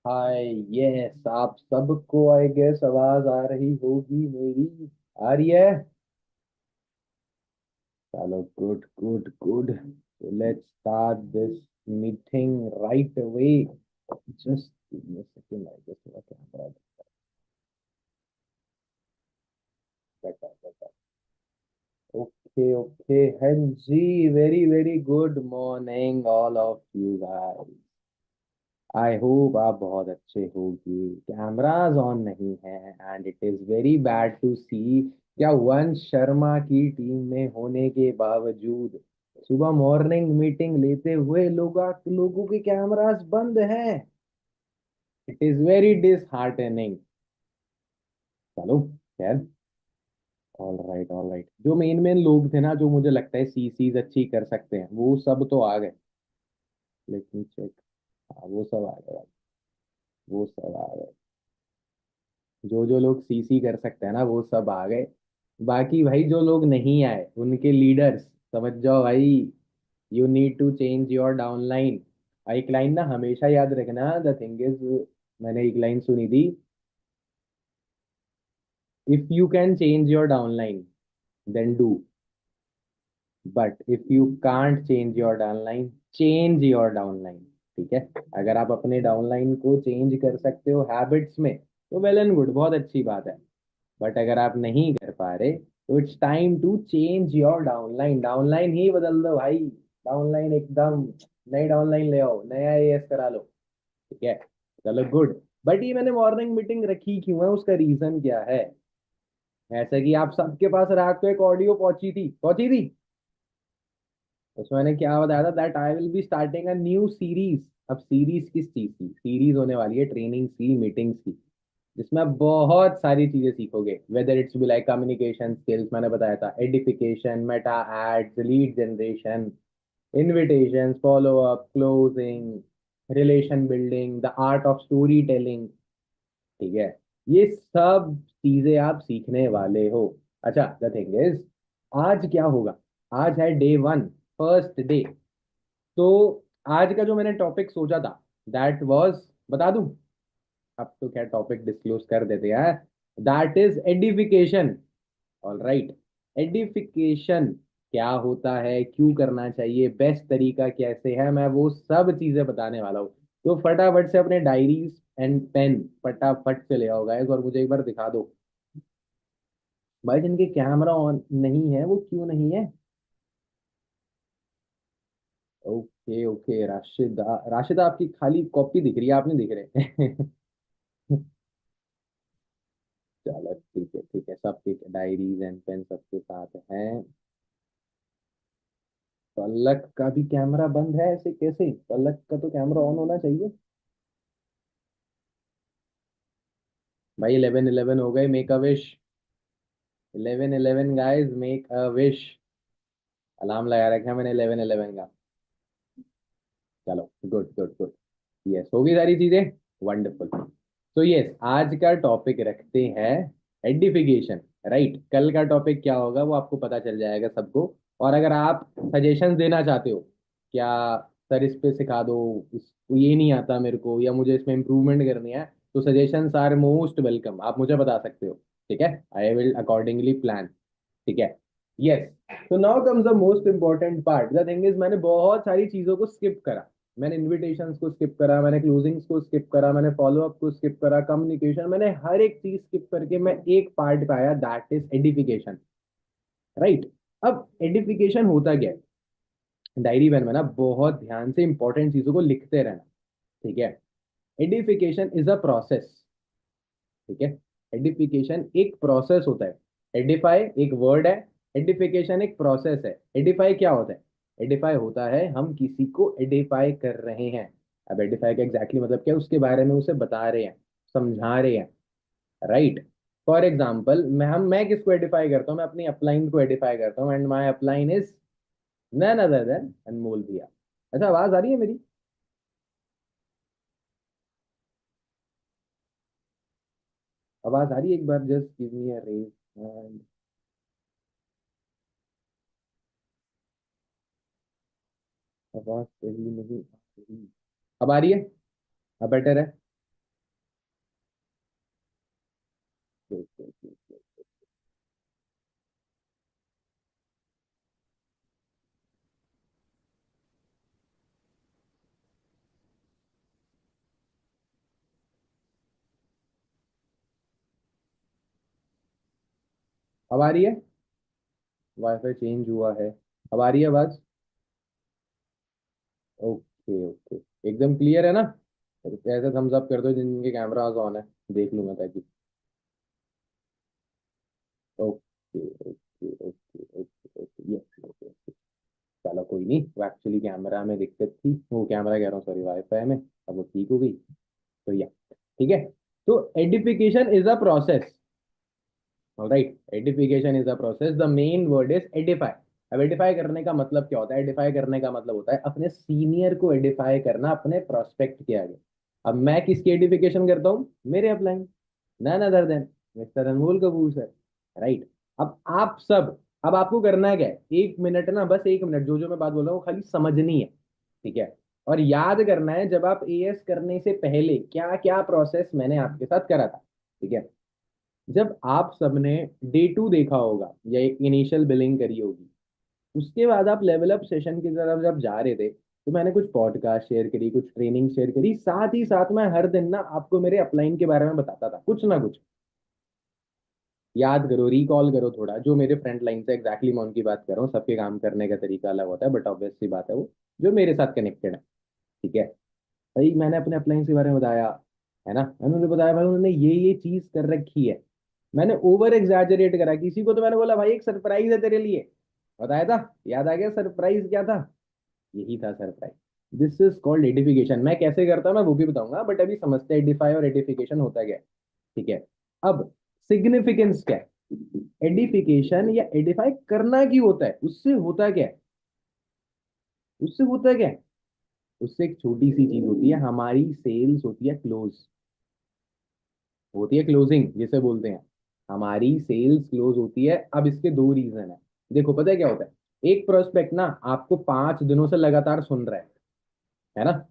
हाय। Yes, आप सबको I guess आवाज आ रही होगी मेरी। आ रही है। चलो, good good good. Let's start this meeting right away. Just give me a second, I guess मेरा camera better better. Okay okay, हाँ जी। Very very good morning all of you guys. I hope आप बहुत अच्छे होगी। Cameras on नहीं है and it is very bad to see. क्या वंश शर्मा की टीम में होने के बावजूद सुबह मॉर्निंग मीटिंग लेते हुए लोगों के कैमरास बंद हैं। It is very disheartening. चलो, खैर। ऑल राइट, जो मेन मेन लोग थे ना, जो मुझे लगता है सीसीज अच्छी कर सकते हैं, वो सब तो आ गए। Let me check. हाँ, वो सब आ गए। वो सब आ गए। जो जो लोग सीसी कर सकते हैं ना, वो सब आ गए। बाकी भाई, जो लोग नहीं आए उनके लीडर्स, समझ जाओ भाई। You need to change your downline. एक लाइन ना हमेशा याद रखना, द थिंग इज, मैंने एक लाइन सुनी थी। If you can change your downline then do, but if you can't change your downline, change your downline. ठीक है। अगर आप अपने डाउनलाइन को चेंज कर सकते हो हैबिट्स में, तो वेल एंड गुड, बहुत अच्छी बात है। बट अगर आप नहीं कर पा रहे, तो it's time to change your downline. Downline ही बदल दो भाई। डाउनलाइन एकदम नई डाउनलाइन ले आओ, नया एएस करा लो। ठीक है। चलो, गुड। बट ये मैंने मॉर्निंग मीटिंग रखी क्यों है, उसका रीजन क्या है? ऐसा कि आप सबके पास रात को एक ऑडियो पहुंची थी। उसमें मैंने क्या बताया था, that I will be starting a new series. अब सीरीज किस चीज की सीरीज होने वाली है? ट्रेनिंग्स की, मीटिंग्स की, जिसमें आप बहुत सारी चीजें सीखोगे। Whether it's be like communication skills, मैंने बताया था, edification, meta ads, lead generation, invitation, follow up, closing, relation building, the art of story telling. ठीक है। ये सब चीजें आप सीखने वाले हो। अच्छा, द थिंग इज, आज क्या होगा? आज है डे वन, फर्स्ट डे। तो आज का जो मैंने टॉपिक सोचा था, दैट वाज, बता दूं? अब तो क्या, टॉपिक डिस्क्लोज कर देते हैं। That is edification. All right. Edification क्या होता है, क्यों करना चाहिए, बेस्ट तरीका कैसे है, मैं वो सब चीजें बताने वाला हूँ। तो फटाफट से अपने डायरीज एंड पेन फटाफट से ले आओ गाइस, और मुझे एक बार दिखा दो भाई, जिनके कैमरा ऑन नहीं है वो क्यों नहीं है। ओके ओके, राशिदा, राशिदा आपकी खाली कॉपी दिख रही है, आप नहीं दिख रहे। चलो, ठीक है, सब ठीक है, डायरीज एंड पेन सबके साथ हैं। पलक का भी कैमरा बंद है, ऐसे कैसे? पलक का तो कैमरा ऑन होना चाहिए। भाई, 11:11 हो गए, make a wish. 11:11 guys, make a wish. Alarm लगा रखा है मैंने 11:11 का। चलो, गुड गुड गुड। यस, होगी सारी चीजें। वंडरफुल। तो यस, आज का टॉपिक रखते हैं एडिफिकेशन। राइट, कल का टॉपिक क्या होगा वो आपको पता चल जाएगा सबको। और अगर आप सजेशंस देना चाहते हो, क्या सर इस पे सिखा दो, ये नहीं आता मेरे को, या मुझे इसमें इम्प्रूवमेंट करनी है, तो सजेशंस आर मोस्ट वेलकम, आप मुझे बता सकते हो। ठीक है। I will accordingly plan. ठीक है। यस। तो now comes the most important part. The thing is, मैंने बहुत सारी चीजों को स्किप करा। मैंने इनविटेशंस को स्किप करा, मैंने क्लोजिंग्स को स्किप करा, मैंने फॉलो अप को स्किप करा, कम्युनिकेशन, मैंने हर एक चीज स्किप करके मैं एक पार्ट पे आया, दैट इज एडिफिकेशन। राइट। अब एडिफिकेशन होता क्या है? डायरी पेन में ना बहुत ध्यान से इंपॉर्टेंट चीजों को लिखते रहना। ठीक है। Edification is a process. ठीक है। एडिफिकेशन एक प्रोसेस होता है। एडिफाई एक वर्ड है, एडिफिकेशन एक प्रोसेस है। एडिफाई क्या होता है? एडिफाई होता है हम किसी को एडिफाई कर रहे हैं। अब एडिफाई का एग्जैक्टली मतलब क्या है, उसके बारे में उसे बता रहे हैं, समझा रहे हैं। राइट। फॉर एग्जाम्पल, मैं किसको एडिफाई करता हूँ? मैं अपनी अपलाइन को एडिफाई करता हूँ, and my upline is none other than Anmol भैया। अच्छा, आवाज आ रही है मेरी? आवाज आ रही है? एक बार just give me a rage. आवाज सही नहीं आ रही। अब आ रही है? अब बेटर है? अब आ रही है? वाईफाई चेंज हुआ है। अब आ रही है आवाज? Okay okay. एकदम क्लियर है ना? ऐसे थम्स अप कर दो जिनके कैमराज ऑन है, देख लूंगा ताकि। Okay okay okay okay okay, yes. चलो कोई नहीं, वो एक्चुअली कैमरा में दिक्कत थी, वो कैमरा कह रहा हूँ सॉरी, वाईफाई में। अब वो ठीक हो गई तो या ठीक है। तो edification is a process. Right, edification is a process, the main word is Edify. अब एडिफाई करने का मतलब क्या होता है? एडिफाई करने का मतलब होता है अपने सीनियर को एडिफाई करना अपने प्रोस्पेक्ट के आगे। अब मैं किसकी एडिफिकेशन करता हूँ? मेरे upline, none other than mister Anmol Kapoor sir. Right. अब आप सब, अब आपको करना है क्या है? 1 मिनट ना, बस 1 मिनट, जो जो मैं बात बोल रहा हूँ वो खाली समझनी है। ठीक है। और याद करना है जब आप एएस करने से पहले क्या क्या प्रोसेस मैंने आपके साथ करा था। ठीक है। जब आप सबने डे 2 देखा होगा या एक इनिशियल बिलिंग करी होगी, उसके बाद आप लेवल अप सेशन की तरफ जब जा रहे थे, तो मैंने कुछ पॉडकास्ट शेयर करी, कुछ ट्रेनिंग शेयर करी, साथ ही साथ मैं हर दिन ना आपको मेरे अपलाइन के बारे में बताता था कुछ ना कुछ। याद करो, रिकॉल करो थोड़ा, जो मेरे फ्रंट लाइन से एग्जैक्टली मैं उनकी बात कर रहा हूँ। सबके काम करने का तरीका अलग होता है, बट ऑब्वियस सी बात है वो जो मेरे साथ कनेक्टेड है। ठीक है। भाई मैंने अपने अपलाइन के बारे में बताया, है ना? मैंने उन्हें बताया भाई उन्होंने ये चीज कर रखी है। मैंने ओवर एग्जैजरेट करा, किसी को तो मैंने बोला भाई एक सरप्राइज है तेरे लिए, बताया था? याद आ गया सरप्राइज क्या था? यही था surprise. This is called edification. मैं कैसे करता हूँ मैं वो भी बताऊंगा, बट अभी समझते हैं एडिफाई और एडिफिकेशन होता क्या है। ठीक है। अब सिग्निफिकेंस क्या है? एडिफिकेशन या एडिफाई करना क्यों होता है, उससे होता क्या है? उससे होता क्या है? उससे एक छोटी सी चीज होती है, हमारी सेल्स होती है क्लोज, होती है क्लोजिंग जिसे बोलते हैं। हमारी सेल्स क्लोज होती है। अब इसके दो रीजन है। देखो पता है क्या होता है? एक प्रोस्पेक्ट ना आपको 5 दिनों से लगातार सुन रहा है ना?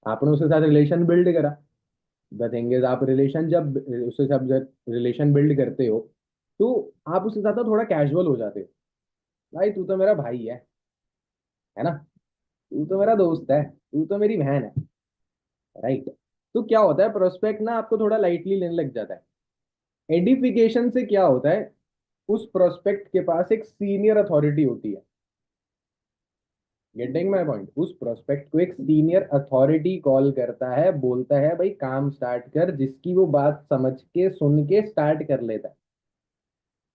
आपने उसके साथ रिलेशन बिल्ड करा। द थिंग इज, आप रिलेशन जब उसके साथ जब रिलेशन बिल्ड करते हो, तो आप उसके साथ ना थोड़ा कैजुअल हो जाते हो। भाई तू तो मेरा भाई है ना? तू तो मेरा दोस्त है, तू तो मेरी बहन है। राइट। तो क्या होता है, प्रोस्पेक्ट ना आपको थोड़ा लाइटली लेने लग जाता है। एडिफिकेशन से क्या होता है? उस प्रोस्पेक्ट के पास एक सीनियर अथॉरिटी होती है। Getting my point? उस प्रोस्पेक्ट को एक सीनियर अथॉरिटी कॉल करता है, बोलता है भाई काम स्टार्ट कर, जिसकी वो बात समझ के सुन के स्टार्ट कर लेता है।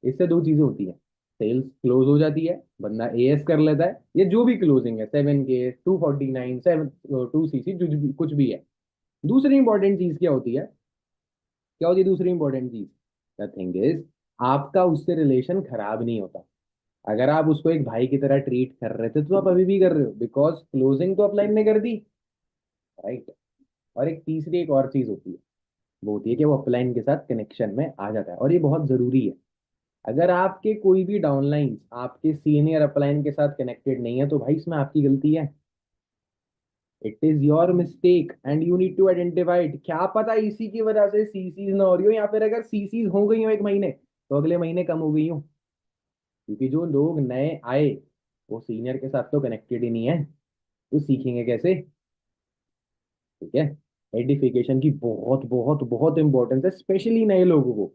इससे दो चीजें होती है, सेल्स क्लोज हो जाती है, बंदा एएस कर लेता है, ये जो भी क्लोजिंग है, 7K, 249, 2CC, कुछ भी है। दूसरी इंपॉर्टेंट चीज क्या होती है? क्या होती है दूसरी इंपॉर्टेंट चीज? द थिंग इज, आपका उससे रिलेशन खराब नहीं होता। अगर आप उसको एक भाई की तरह ट्रीट कर रहे थे तो आप अभी भी कर रहे हो, बिकॉज क्लोजिंग तो अपलाइन ने कर दी। राइट। और एक तीसरी एक और चीज होती है, वो होती है कि वो अपलाइन के साथ कनेक्शन में आ जाता है, और ये बहुत जरूरी है। अगर आपके कोई भी डाउनलाइन आपके सीनियर अपलाइन के साथ कनेक्टेड नहीं है, तो भाई इसमें आपकी गलती है। It is your mistake and you need to identify it. क्या पता इसी की वजह से सीसीज ना हो रही हो, या फिर अगर सीसीज हो गई हो 1 महीने, तो अगले महीने कम हो गई हो। क्योंकि जो लोग नए आए, वो सीनियर के साथ तो कनेक्टेड ही नहीं है, तो सीखेंगे कैसे? ठीक है। एडिफिकेशन की बहुत बहुत बहुत इंपॉर्टेंस है, स्पेशली नए लोगों को।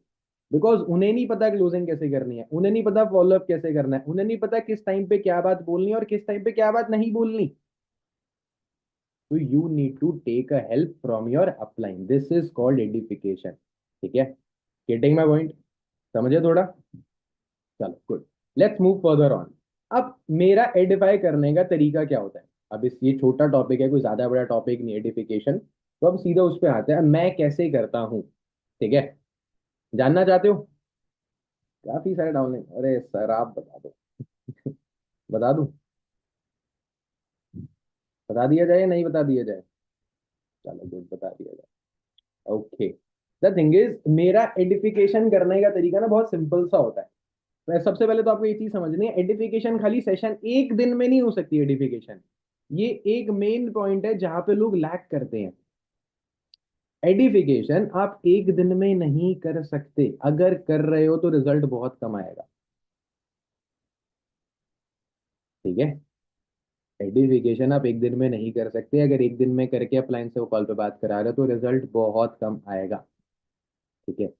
बिकॉज उन्हें नहीं पता क्लोजिंग कैसे करनी है, उन्हें नहीं पता फॉलोअप कैसे करना है, उन्हें नहीं पता किस टाइम पे क्या बात बोलनी है और किस टाइम पे क्या बात नहीं बोलनी। तो you need to take a help from your upline, this is called edification. ठीक है। Getting my point? समझे थोड़ा? चलो good. Let's move further on. अब मेरा एडिफाई करने का तरीका क्या होता है? अब इस ये छोटा टॉपिक है, कोई ज्यादा बड़ा टॉपिक नहीं, एडिफिकेशन। तो अब सीधा उस पर आते हैं, मैं कैसे करता हूँ। ठीक है। जानना चाहते हो? काफी सारे डाउनलाइन, अरे सर आप बता दो। बता दूं? बता दिया जाए या नहीं बता दिया जाए? चलो गुड, बता दिया जाए। ओके। द थिंग इज, मेरा एडिफिकेशन करने का तरीका ना बहुत सिंपल सा होता है। सबसे पहले तो आपको ये चीज समझनी है, एडिफिकेशन खाली सेशन एक दिन में नहीं हो सकती। एडिफिकेशन ये एक मेन पॉइंट है जहां पे लोग लैक करते हैं। एडिफिकेशन आप एक दिन में नहीं कर सकते, अगर कर रहे हो तो रिजल्ट बहुत कम आएगा। ठीक है। एडिफिकेशन आप एक दिन में नहीं कर सकते, अगर एक दिन में करके अप्लायंस से वो कॉल पे बात करा रहे हो तो रिजल्ट बहुत कम आएगा। ठीक है।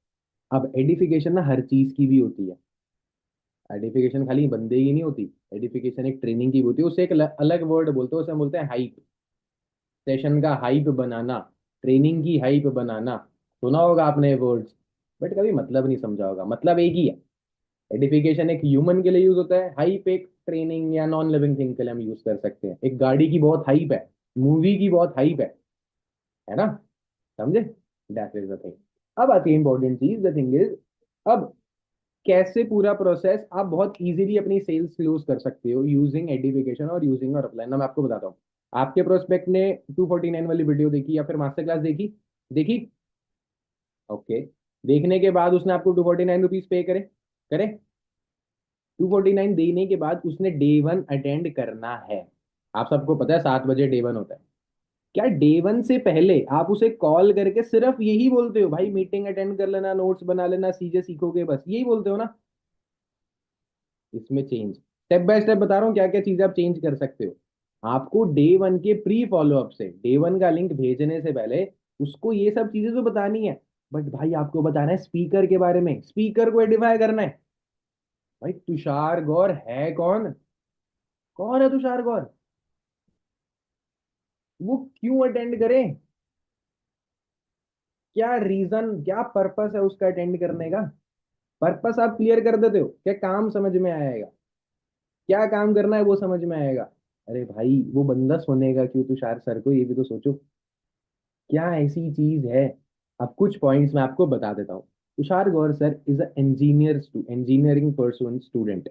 अब एडिफिकेशन ना हर चीज की भी होती है। एडिफिकेशन खाली बंदे की नहीं होती, एडिफिकेशन एक ट्रेनिंग की भी होती है, उसे एक अलग वर्ड बोलते हैं, उसे हम बोलते हैं हाइप। सेशन का हाइप बनाना, ट्रेनिंग की हाइप बनाना, सुना होगा आपने वर्ड्स, बट कभी मतलब नहीं समझा होगा, मतलब एक ही है। एडिफिकेशन एक ह्यूमन के लिए यूज होता है, हाइप एक ट्रेनिंग या नॉन लिविंग थिंग के लिए हम यूज कर सकते हैं। एक गाड़ी की बहुत हाइप है, मूवी की बहुत हाइप है ना, समझे? That is the thing. अब आती है इंपॉर्टेंट चीज, द थिंग इज, अब कैसे पूरा प्रोसेस आप बहुत इजीली अपनी सेल्स क्लोज कर सकते हो यूजिंग एडिफिकेशन और यूजिंग और अपलाइन, मैं आपको बताता हूँ। आपके प्रोस्पेक्ट ने 249 वाली वीडियो देखी या फिर मास्टर क्लास देखी? देखी, ओके। देखने के बाद उसने आपको 249 रुपीज पे करे, करे? 249 देने के बाद उसने डे वन अटेंड करना है। आप सबको पता है 7 बजे डे वन होता है। क्या डे वन से पहले आप उसे कॉल करके सिर्फ यही बोलते हो, भाई मीटिंग अटेंड कर लेना, नोट्स बना लेना, चीजें सीखोगे, बस यही बोलते हो ना? इसमें चेंज स्टेप बाय स्टेप बता रहा हूँ क्या क्या चीजें आप चेंज कर सकते हो। आपको डे वन के प्री फॉलोअप से, डे वन का लिंक भेजने से पहले उसको ये सब चीजें तो बतानी है। बट भाई आपको बताना है स्पीकर के बारे में, स्पीकर को आइडेंटिफाई करना है। भाई तुषार गौर है कौन? कौन है तुषार गौर? वो क्यों अटेंड करे? क्या रीजन, क्या पर्पस है उसका अटेंड करने का? पर्पस आप क्लियर कर देते हो, क्या काम समझ में आएगा? क्या काम करना है वो समझ में आएगा? अरे भाई वो बंदा सुनेगा क्यों तुषार सर को, ये भी तो सोचो। क्या ऐसी चीज है? अब कुछ पॉइंट्स मैं आपको बता देता हूँ। Tushar Gaur sir is a engineering person student.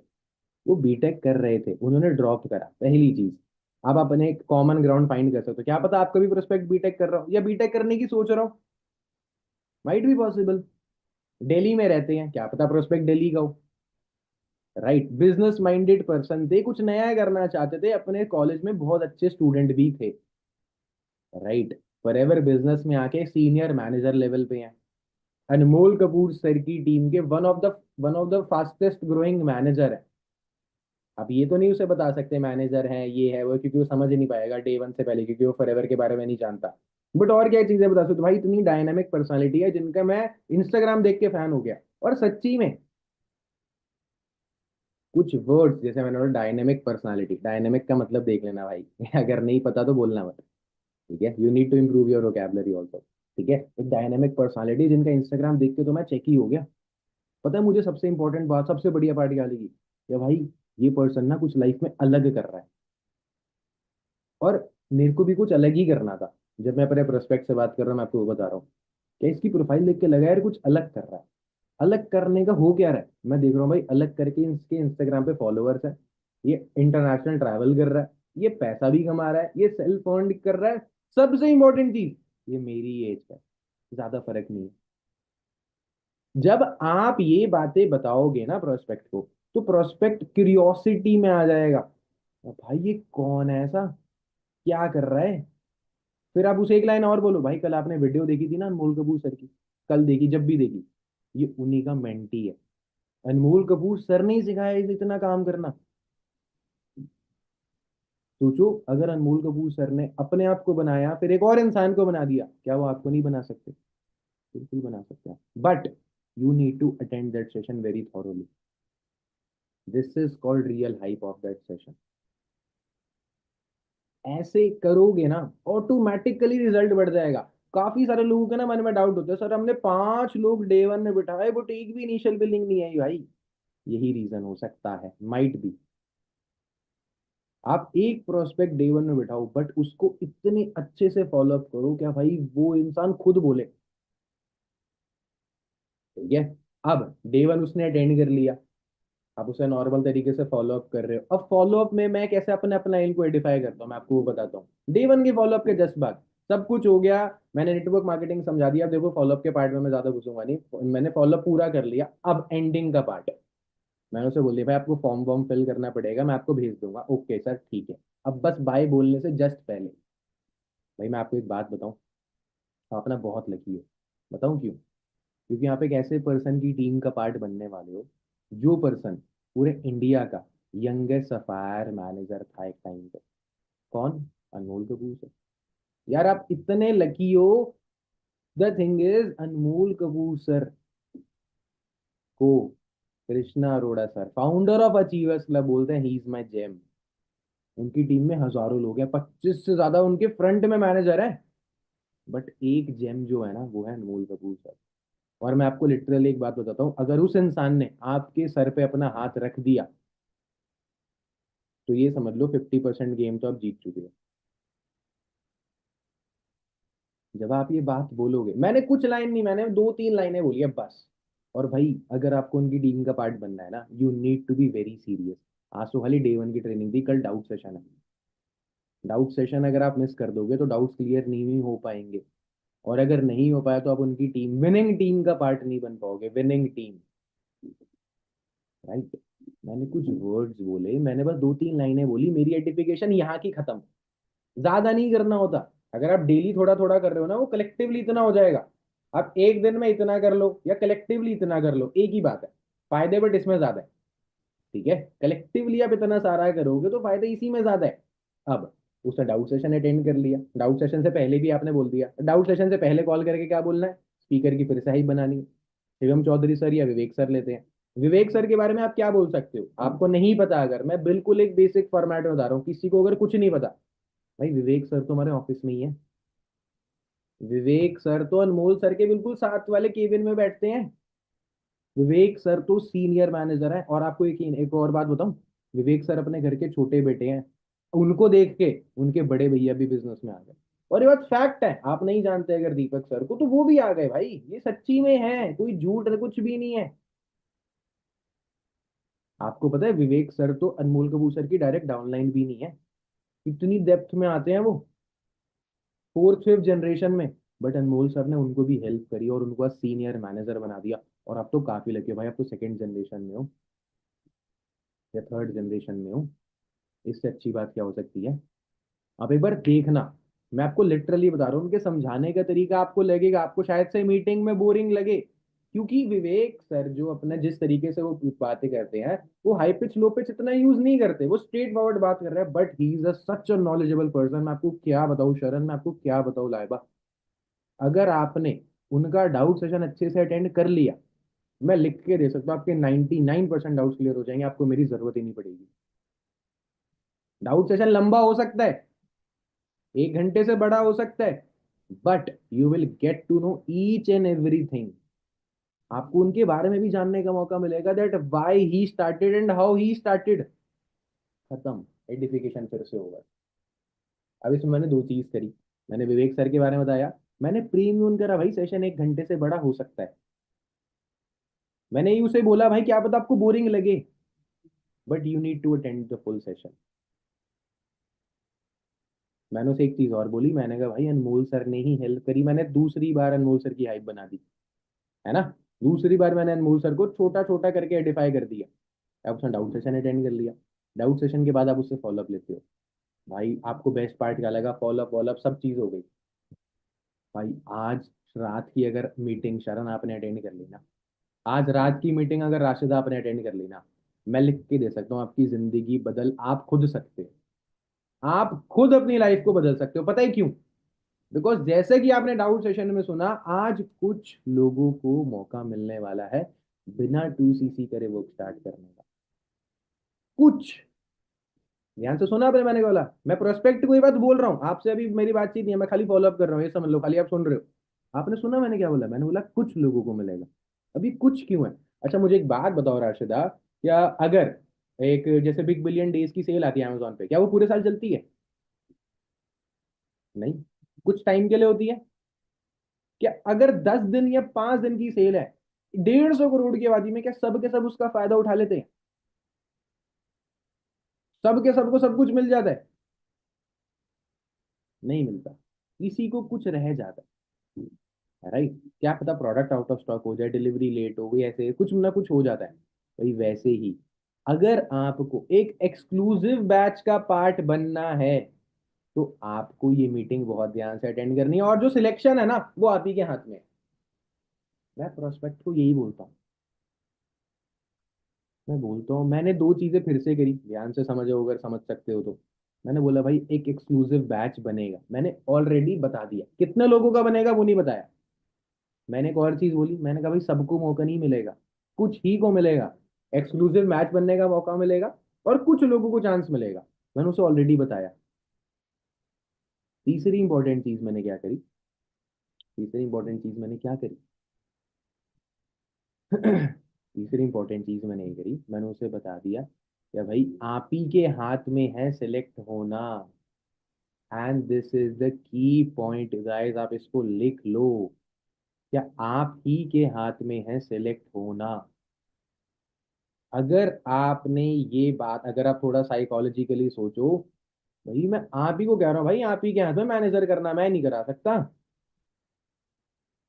वो बीटेक कर रहे थे, उन्होंने ड्रॉप करा, पहली चीज। आप अपने एक कॉमन ग्राउंड फाइंड कर सकते हो, क्या पता आपका भी प्रोस्पेक्ट बीटेक कर रहा हो या बीटेक करने की सोच रहा हो, माइट बी पॉसिबल। दिल्ली में रहते हैं, क्या पता प्रोस्पेक्ट दिल्ली का हो। राइट, बिजनेस माइंडेड पर्सन थे, कुछ नया करना चाहते थे, अपने कॉलेज में बहुत अच्छे स्टूडेंट भी थे। राइट, फॉरएवर बिजनेस में आके सीनियर मैनेजर लेवल पे हैं। अनमोल कपूर सर की टीम के one of the fastest growing manager है। अब ये तो नहीं उसे बता सकते मैनेजर हैं ये है वो, क्योंकि वो समझ ही नहीं पाएगा डे वन से पहले, क्योंकि वो फॉरएवर के बारे में नहीं जानता। बट और क्या चीजें बता सकते? भाई इतनी डायनामिक पर्सनालिटी है जिनका मैं इंस्टाग्राम देख के फैन हो गया। और सच्ची में कुछ वर्ड्स, जैसे मैंने बोला डायनेमिक पर्सनालिटी, डायनेमिक का मतलब देख लेना भाई अगर नहीं पता तो बोलना मत, ठीक है? You need to improve your vocabulary also, ठीक है? एक डायनेमिक पर्सनालिटी जिनका इंस्टाग्राम देख के तो मैं चेक ही हो गया। पता है मुझे सबसे इंपॉर्टेंट बात, सबसे बढ़िया पार्टी क्या लगी? कि भाई ये पर्सन ना कुछ लाइफ में अलग कर रहा है। और मेरे को भी कुछ अलग ही करना था। जब मैं अपने प्रोस्पेक्ट से बात कर रहा हूँ, मैं आपको वो बता रहा हूँ कि इसकी प्रोफाइल देख के लगा यार कुछ अलग कर रहा है। अलग करने का हो क्या रहा है, मैं देख रहा हूँ भाई अलग करके इसके इंस्टाग्राम पे फॉलोअर्स है, ये इंटरनेशनल ट्रैवल कर रहा है, ये पैसा भी कमा रहा है, ये सेल्फ अर्न कर रहा है। सबसे इंपॉर्टेंट चीज, ये मेरी एज का है, ज्यादा फर्क नहीं है। जब आप ये बातें बताओगे ना प्रोस्पेक्ट को, तो प्रोस्पेक्ट क्यूरियोसिटी में आ जाएगा, भाई ये कौन है ऐसा, क्या कर रहा है? फिर आप उसे एक लाइन और बोलो, भाई कल आपने वीडियो देखी थी ना अनमोल कपूर सर की, कल देखी, जब भी देखी, ये उन्हीं का मेंटी है। अनमोल कपूर सर ने ही सिखाया इसे इतना काम करना। सोचो अगर अनमोल कपूर सर ने अपने आप को बनाया, फिर एक और इंसान को बना दिया, क्या वो आपको नहीं बना सकते? बिल्कुल बना सकते हैं, but you need to attend that session very thoroughly. This is called real hype of that session. ऐसे करोगे ना, ऑटोमेटिकली रिजल्ट बढ़ जाएगा। काफी सारे लोगों के ना मन में डाउट होता है, सर हमने 5 लोग डे वन में बिठाए बट एक भी इनिशियल बिलिंग नहीं आई भाई। यही रीजन हो सकता है, माइट बी। आप एक प्रोस्पेक्ट डे वन में बिठाओ, बट उसको इतने अच्छे से फॉलोअप करो क्या भाई वो इंसान खुद बोले, ठीक है? अब डे वन उसने अटेंड कर लिया, आप उसे नॉर्मल तरीके से फॉलोअप कर रहे हो। अब फॉलोअप में मैं कैसे अपने अपना इनको आइडेंटिफाई करता हूँ, मैं आपको वो बताता हूँ। डे वन के फॉलोअप के जस्ट बाद सब कुछ हो गया, मैंने नेटवर्क मार्केटिंग समझा दिया। अब देखो फॉलोअप के पार्ट में मैं ज्यादा घुसूंगा नहीं, मैंने फॉलोअप पूरा कर लिया। अब एंडिंग का पार्ट, मैंने उसे बोल दिया भाई आपको फॉर्म वॉर्म फिल करना पड़ेगा, मैं आपको भेज दूंगा, ओके सर ठीक है। अब बस बाय बोलने से जस्ट पहले, भाई मैं आपको एक बात बताऊं, आप ना बहुत लकी हो। बताऊं क्यों? क्योंकि आप एक ऐसे पर्सन की टीम का पार्ट बनने वाले हो, जो पर्सन पूरे इंडिया का यंगेस्ट सफायर मैनेजर था एक टाइम पे। कौन? अनमोल कपूर सर। यार आप इतने लकी हो। The thing is Anmol Kapoor sir को Krishna Arora sir, founder of achievers club, बोलते हैं ही इज माई जेम। उनकी टीम में हजारों लोग हैं, 25 से ज्यादा उनके फ्रंट में मैनेजर है, बट एक जेम जो है ना वो है अनमोल कपूर सर। और मैं आपको लिटरली एक बात बताता हूँ, अगर उस इंसान ने आपके सर पे अपना हाथ रख दिया तो ये समझ लो 50% गेम तो आप जीत चुके हो। जब आप ये बात बोलोगे, मैंने कुछ लाइन नहीं, मैंने 2-3 लाइनें बोली है बस। और भाई अगर आपको उनकी टीम का पार्ट बनना है ना, you need to be very serious. आज तो खाली डे 1 की ट्रेनिंग थी, कल डाउट सेशन है। डाउट सेशन अगर आप मिस कर दोगे तो डाउट्स क्लियर नहीं हो पाएंगे। और अगर नहीं हो पाया तो आप उनकी टीम, विनिंग टीम का पार्ट नहीं बन पाओगे, विनिंग टीम। राइट। मैंने कुछ वर्ड्स बोले, मैंने बस 2-3 लाइनें बोली, मेरी एडिफिकेशन यहाँ की खत्म। ज्यादा नहीं करना होता। अगर आप डेली थोड़ा थोड़ा कर रहे हो ना, वो कलेक्टिवली इतना हो जाएगा। आप एक दिन में इतना कर लो या कलेक्टिवली इतना कर लो, एक ही बात है। फायदे बट इसमें ज्यादा है। ठीक है, कलेक्टिवली आप इतना सारा करोगे तो फायदा इसी में ज्यादा है। अब उसने डाउट सेशन अटेंड कर लिया, डाउट सेशन से पहले भी आपने बोल दिया, डाउट सेशन से पहले कॉल करके क्या बोलना है, स्पीकर की फिर से हाइप बनानी है। शिवम चौधरी सर या विवेक सर लेते हैं। विवेक सर के बारे में आप क्या बोल सकते हो, आपको नहीं पता, अगर मैं बिल्कुल एक बेसिक फॉर्मेट में बता रहा हूँ, किसी को अगर कुछ नहीं पता, भाई विवेक सर तो हमारे ऑफिस में ही है। विवेक सर तो अनमोल सर के बिल्कुल साथ वाले केबिन में बैठते हैं। विवेक सर तो सीनियर मैनेजर है। और आपको एक और बात बताऊं, विवेक सर अपने घर के छोटे बेटे हैं, उनको देख के उनके बड़े भैया भी बिजनेस में आ गए। और ये बात फैक्ट है, आप नहीं जानते अगर दीपक सर को, तो वो भी आ गए भाई, ये सच्ची में है, कोई झूठ कुछ भी नहीं है। आपको पता है विवेक सर तो अनमोल कपूर सर की डायरेक्ट डाउनलाइन भी नहीं है। इतनी डेप्थ में आते हैं वो, 4th 5th जनरेशन में। बट अनमोल सर ने उनको भी हेल्प करी और उनको सीनियर मैनेजर बना दिया। और अब तो काफी लगे भाई, अब तो 2nd जनरेशन में हो या 3rd जनरेशन में हो। इससे अच्छी बात क्या हो सकती है। आप एक बार देखना, मैं आपको लिटरली बता रहा हूँ, उनके समझाने का तरीका आपको लगेगा, आपको शायद से मीटिंग में बोरिंग लगे, क्योंकि विवेक सर जो अपने जिस तरीके से वो बातें करते हैं, वो हाई पिच लो पिच इतना यूज नहीं करते, वो स्ट्रेट फॉरवर्ड बात कर रहे हैं, but he is a such a knowledgeable person. मैं आपको क्या बताऊँ शरण, मैं आपको क्या बताऊँ लाइबा, अगर आपने उनका डाउट सेशन अच्छे से अटेंड कर लिया, मैं लिख के दे सकता हूँ आपके 99% डाउट्स क्लियर हो जाएंगे, आपको मेरी जरूरत ही नहीं पड़ेगी। डाउट सेशन लंबा हो सकता है, 1 घंटे से बड़ा हो सकता है, but you will get to know each and everything. आपको उनके बारे में भी जानने का मौका मिलेगा, that why he started and how he started. खत्म, एडिफिकेशन फिर से होगा। अब इसमें मैंने 2 चीज करी, मैंने विवेक सर के बारे में बताया, मैंने प्रीम्यून करा भाई, सेशन 1 घंटे से बड़ा हो सकता है। मैंने ही उसे बोला भाई क्या पता आपको बोरिंग लगे, but you need to attend the full session. मैंने उसे एक चीज और बोली, मैंने कहा भाई अनमोल सर ने ही हेल्प करी, मैंने दूसरी बार अनमोल सर की हाइप बना दी, है ना। दूसरी बार मैंने अनमोल सर को छोटा छोटा करके एडिफाई कर दिया। अब उसने डाउट सेशन अटेंड कर लिया, डाउट सेशन के बाद आप उससे फॉलोअप लेते हो। भाई आपको बेस्ट पार्ट क्या लगा, फॉलोअप वॉलोअप सब चीज हो गई। भाई आज रात की अगर मीटिंग शरण आपने अटेंड कर ली ना, आज रात की मीटिंग अगर राशिद आपने अटेंड कर ली ना, मैं लिख के दे सकता हूँ आपकी जिंदगी बदल आप खुद सकते हो। आप खुद अपनी लाइफ को बदल सकते हो, पता है क्यों? बिकॉज जैसे कि आपने डाउट सेशन में सुना, आज कुछ लोगों को मौका मिलने वाला है बिना 2cc करे वो स्टार्ट करने का। कुछ, ध्यान से सुना आपने, मैंने बोला मैं प्रोस्पेक्ट को ये बात बोल रहा हूँ आपसे, अभी मेरी बातचीत नहीं है, मैं खाली फॉलोअप कर रहा हूँ, ये समझ लो, खाली आप सुन रहे हो। आपने सुना मैंने क्या बोला, मैंने बोला कुछ लोगों को मिलेगा। अभी कुछ क्यों है? अच्छा मुझे एक बात बताओ राशिदा, क्या अगर एक जैसे बिग बिलियन डेज की सेल आती है अमेजोन पे, क्या वो पूरे साल चलती है? नहीं, कुछ टाइम के लिए होती है। क्या अगर 10 दिन या 5 दिन की सेल है, 150 करोड़ की आबादी में, क्या सब के सब उसका फायदा उठा लेते हैं? सब के सबको सब कुछ मिल जाता है? नहीं मिलता, किसी को कुछ रह जाता है। राइट, क्या पता प्रोडक्ट आउट ऑफ स्टॉक हो जाए, डिलीवरी लेट हो गई, ऐसे कुछ ना कुछ हो जाता है। भाई वैसे ही अगर आपको एक एक्सक्लूसिव बैच का पार्ट बनना है, तो आपको ये मीटिंग बहुत ध्यान से अटेंड करनी है, और जो सिलेक्शन है ना वो आप ही के हाथ में है। मैं प्रोस्पेक्ट को यही बोलता हूँ, मैं बोलता हूँ, मैंने 2 चीजें फिर से करी, ध्यान से समझो अगर समझ सकते हो तो। मैंने बोला भाई एक एक्सक्लूसिव बैच बनेगा, मैंने ऑलरेडी बता दिया, कितने लोगों का बनेगा वो नहीं बताया। मैंने एक और चीज बोली, मैंने कहा भाई सबको मौका नहीं मिलेगा, कुछ ही को मिलेगा। एक्सक्लूसिव मैच बनने का मौका मिलेगा और कुछ लोगों को चांस मिलेगा। मैंने उसे ऑलरेडी बताया। तीसरी इंपॉर्टेंट चीज मैंने क्या करी, तीसरी इंपॉर्टेंट चीज मैंने क्या करी तीसरी इंपॉर्टेंट चीज मैंने ये करी, मैंने उसे बता दिया कि भाई आप ही के हाथ में है सिलेक्ट होना। एंड दिस इज द की पॉइंट गाइस, आप इसको लिख लो। क्या आप ही के हाथ में है सिलेक्ट होना। अगर आपने ये बात, अगर आप थोड़ा साइकोलॉजिकली सोचो, भाई मैं आप ही को कह रहा हूँ भाई, आप ही के हाथ में मैनेजर करना, मैं नहीं करा सकता।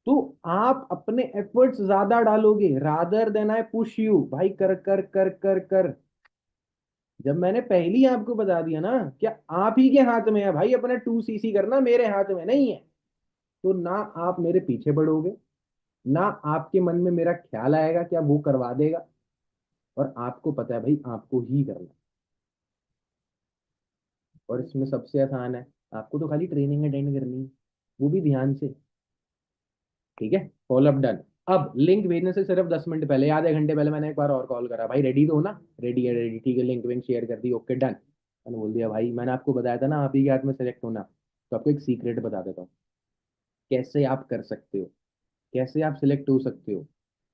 तो आप अपने एफर्ट्स ज्यादा डालोगे rather than I push you, भाई कर कर कर कर कर। जब मैंने पहली आपको बता दिया ना, क्या आप ही के हाथ में है भाई अपना 2cc करना, मेरे हाथ में नहीं है। तो ना आप मेरे पीछे बढ़ोगे, ना आपके मन में मेरा ख्याल आएगा क्या वो करवा देगा। और आपको पता है भाई आपको ही करना है। और इसमें सबसे आसान है, आपको तो खाली ट्रेनिंग अटेंड करनी है, वो भी ध्यान से। ठीक है, फॉलो अप डन। अब लिंक भेजने से सिर्फ 10 मिनट पहले, आधे घंटे पहले मैंने एक बार और कॉल करा, भाई रेडी तो हो ना, रेडी है, रेडी, ठीक है, लिंक विंक शेयर कर दी, ओके डन। मैंने बोल दिया भाई मैंने आपको बताया था ना आप ही के हाथ में सेलेक्ट होना। तो आपको एक सीक्रेट बता देता हूँ, कैसे आप कर सकते हो, कैसे आप सिलेक्ट हो सकते हो।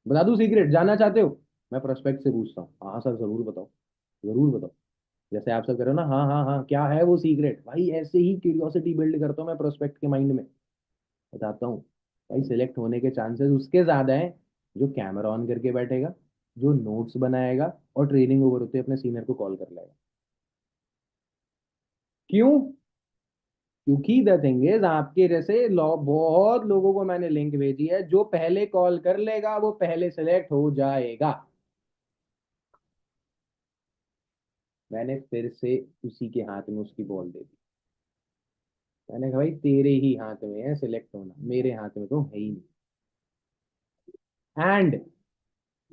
बता दूं सीक्रेट, जानना चाहते हो? मैं प्रोस्पेक्ट से पूछता हूँ, हाँ सर जरूर बताओ, जरूर बताओ। जैसे आप सब करो ना, हाँ हाँ हाँ, क्या है वो सीक्रेट, भाई ऐसे ही क्यूरियोसिटी बिल्ड करता हूँ मैं प्रोस्पेक्ट के माइंड में। बताता हूँ। भाई सिलेक्ट होने के चांसेस उसके ज्यादा हैं जो कैमरा ऑन करके बैठेगा, जो नोट्स बनाएगा और ट्रेनिंग ओवर होते अपने सीनियर को कॉल कर लेगा। क्यों? क्योंकि द थिंग इज, आपके जैसे बहुत लोगों को मैंने लिंक भेजी है, जो पहले कॉल कर लेगा वो पहले सिलेक्ट हो जाएगा। मैंने फिर से उसी के हाथ में उसकी बॉल दे दी। मैंने कहा भाई तेरे ही हाथ में है सिलेक्ट होना, मेरे हाथ में तो है ही नहीं। एंड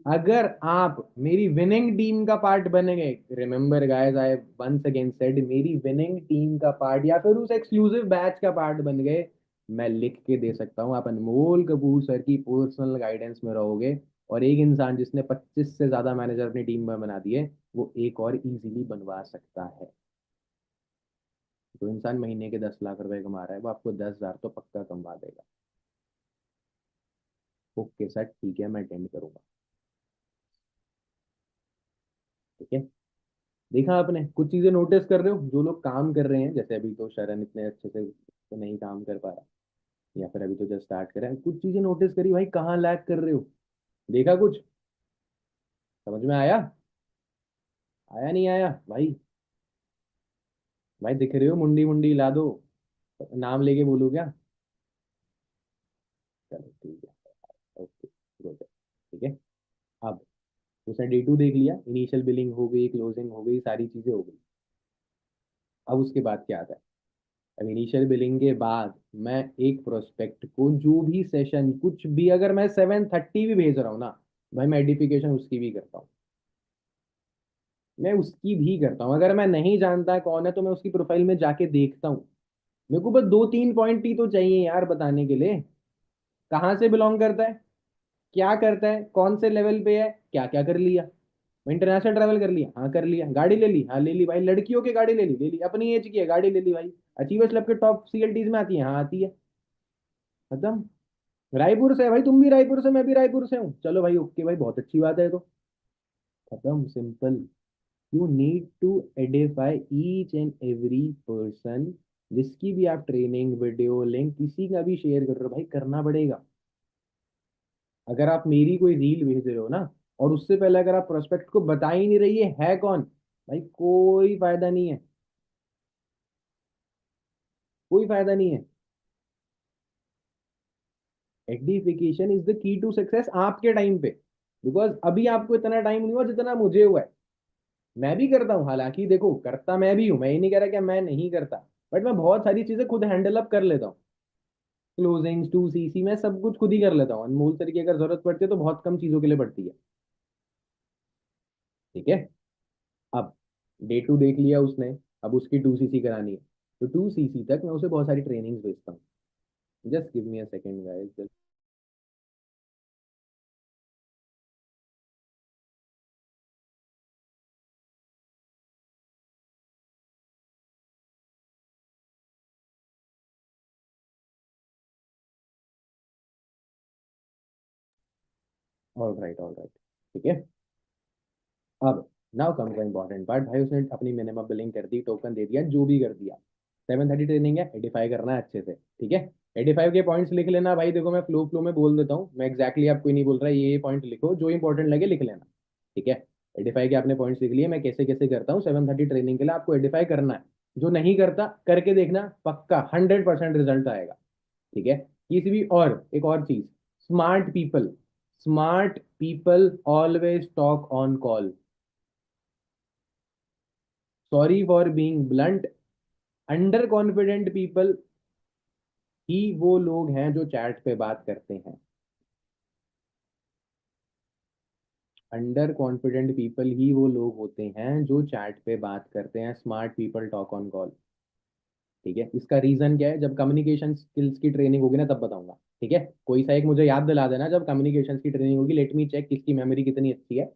अगर आप मेरी विनिंग टीम का पार्ट बन गए, remember guys I once again said, मेरी विनिंग टीम का पार्ट या फिर उस एक्सक्लूसिव बैच का पार्ट बन गए, मैं लिख के दे सकता हूँ, आप अनमोल कपूर सर की पर्सनल गाइडेंस में रहोगे। और एक इंसान जिसने 25 से ज्यादा मैनेजर अपनी टीम में बना दिए, वो एक और इजीली बनवा सकता है। जो इंसान महीने के 10 लाख रुपए कमा रहा है, वो आपको 10,000 तो पक्का कमवा देगा। ओके सर ठीक है, मैं अटेंड करूंगा। ठीक है, देखा आपने, कुछ चीजें नोटिस कर रहे हो जो लोग काम कर रहे हैं, जैसे अभी तो शरण इतने अच्छे से तो नहीं काम कर पा रहा, या फिर अभी तो जस्ट स्टार्ट कर रहा है, कुछ चीजें नोटिस करी भाई, कहाँ लैग कर रहे हो? देखा कुछ समझ में आया? आया नहीं आया भाई? भाई दिख रहे हो, मुंडी मुंडी हिला दो, नाम लेके बोलू क्या? चलो ठीक है, ओके, गुड, ठीक है। अब उसने D2 देख लिया, इनिशियल बिलिंग हो गई, क्लोजिंग हो गई, सारी चीजें हो गई। अब उसके बाद क्या आता है? अब इनिशियल बिलिंग के बाद मैं एक प्रोस्पेक्ट को जो भी सेशन कुछ भी, अगर मैं 7:30 भी भेज रहा हूँ ना, भाई मैं एडिफिकेशन उसकी भी करता हूँ, मैं उसकी भी करता हूँ। अगर मैं नहीं जानता कौन है तो मैं उसकी प्रोफाइल में जाके देखता हूँ। मेरे को बस 2-3 पॉइंट ही तो चाहिए यार बताने के लिए। कहाँ से बिलोंग करता है, क्या करता है, कौन से लेवल पे है, क्या क्या कर लिया। इंटरनेशनल ट्रैवल कर लिया, हाँ कर लिया, गाड़ी ले ली, हाँ ले ली भाई, लड़कियों की गाड़ी ले ली, ले ली, अपनी एज की है गाड़ी ले ली भाई, अचीवर्स क्लब के टॉप CLTs में आती है, हाँ आती है, खत्म। रायपुर से है भाई, तुम भी रायपुर से, मैं भी रायपुर से हूँ, चलो भाई ओके भाई, बहुत अच्छी बात है तो, खत्म, simple. You need to edify each and every person, जिसकी भी आप ट्रेनिंग वीडियो लिंक किसी का भी शेयर कर रहे हो, भाई करना पड़ेगा। अगर आप मेरी कोई रील भेज रहे हो ना, और उससे पहले अगर आप प्रोस्पेक्ट को बता ही नहीं रही है कौन, भाई कोई फायदा नहीं है, कोई फायदा नहीं है। Edification is the key to success आपके टाइम पे, बिकॉज अभी आपको इतना टाइम नहीं हुआ जितना मुझे हुआ है। मैं भी करता हूँ, हालांकि देखो करता मैं भी हूँ, मैं ये नहीं कह रहा कि मैं नहीं करता, बट मैं बहुत सारी चीजें खुद हैंडल अप कर लेता हूँ। क्लोजिंग्स 2cc मैं सब कुछ खुद ही कर लेता हूँ, अनमोल सर की अगर जरूरत पड़ती है तो बहुत कम चीजों के लिए पड़ती है। ठीक है। अब D2 देख लिया उसने, अब उसकी 2cc करानी है, तो 2cc तक मैं उसे बहुत सारी ट्रेनिंग्स भेजता हूँ। Just give me a second guys. All right, all right. ठीक है। अब नाउ कम का इंपॉर्टेंट पार्ट, भाई उसने अपनी मिनिमम बिलिंग कर दी, टोकन दे दिया, जो भी कर दिया। 7:30 ट्रेनिंग है, एडिफाई करना है अच्छे से, ठीक है। 85 के पॉइंट्स लिख लेना भाई, देखो मैं फ्लो फ्लो में बोल देता हूँ, मैं एग्जैक्टली आपको ही नहीं बोल रहा, ये पॉइंट लिखो, जो इंपॉर्टेंट लगे लिख लेना। ठीक है। 85 के आपने पॉइंट्स लिख लिए, मैं कैसे कैसे करता हूँ 7:30 ट्रेनिंग के लिए, आपको एडिफाई करना है। जो नहीं करता करके देखना, पक्का 100% रिजल्ट आएगा। ठीक है। किसी भी, और एक और चीज, smart people, smart people always talk on call. Sorry for being blunt, under confident people ही वो लोग हैं जो चैट पे बात करते हैं। अंडर कॉन्फिडेंट पीपल ही वो लोग होते हैं जो चैट पे बात करते हैं, smart people talk on call. ठीक है। इसका रीजन क्या है, जब कम्युनिकेशन स्किल्स की ट्रेनिंग होगी ना तब बताऊंगा। ठीक है। कोई सा एक मुझे याद दिला देना जब कम्युनिकेशन की ट्रेनिंग होगी, लेट मी चेक किसकी मेमोरी कितनी अच्छी है,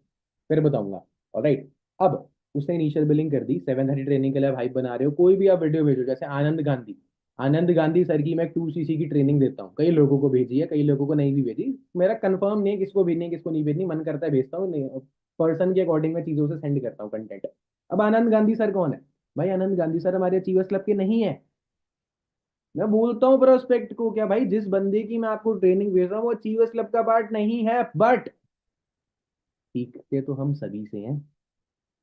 फिर बताऊंगा। ऑलराइट। अब उसने इनिशियल बिलिंग कर दी, 7:30 ट्रेनिंग के लिए हाइप बना रहे हो, कोई भी आप वीडियो भेजो, जैसे आनंद गांधी, आनंद गांधी सर की मैं 2cc की ट्रेनिंग देता हूँ, कई लोगों को भेजी है, कई लोगों को नहीं भी भेजी, मेरा कंफर्म नहीं है किसको भेजनी है किसको नहीं भेजनी, मन करता है भेजता हूँ, नहीं पर्सन के अकॉर्डिंग मैं चीजों से सेंड करता हूँ कंटेंट। अब आनंद गांधी सर कौन है? भाई आनंद गांधी सर हमारे अचीवर्स क्लब के नहीं है। मैं बोलता हूँ प्रोस्पेक्ट को, क्या भाई जिस बंदे की मैं आपको ट्रेनिंग भेज रहा हूँ वो अचीवर्स क्लब का पार्ट नहीं है, बट सीखते तो हम सभी से हैं,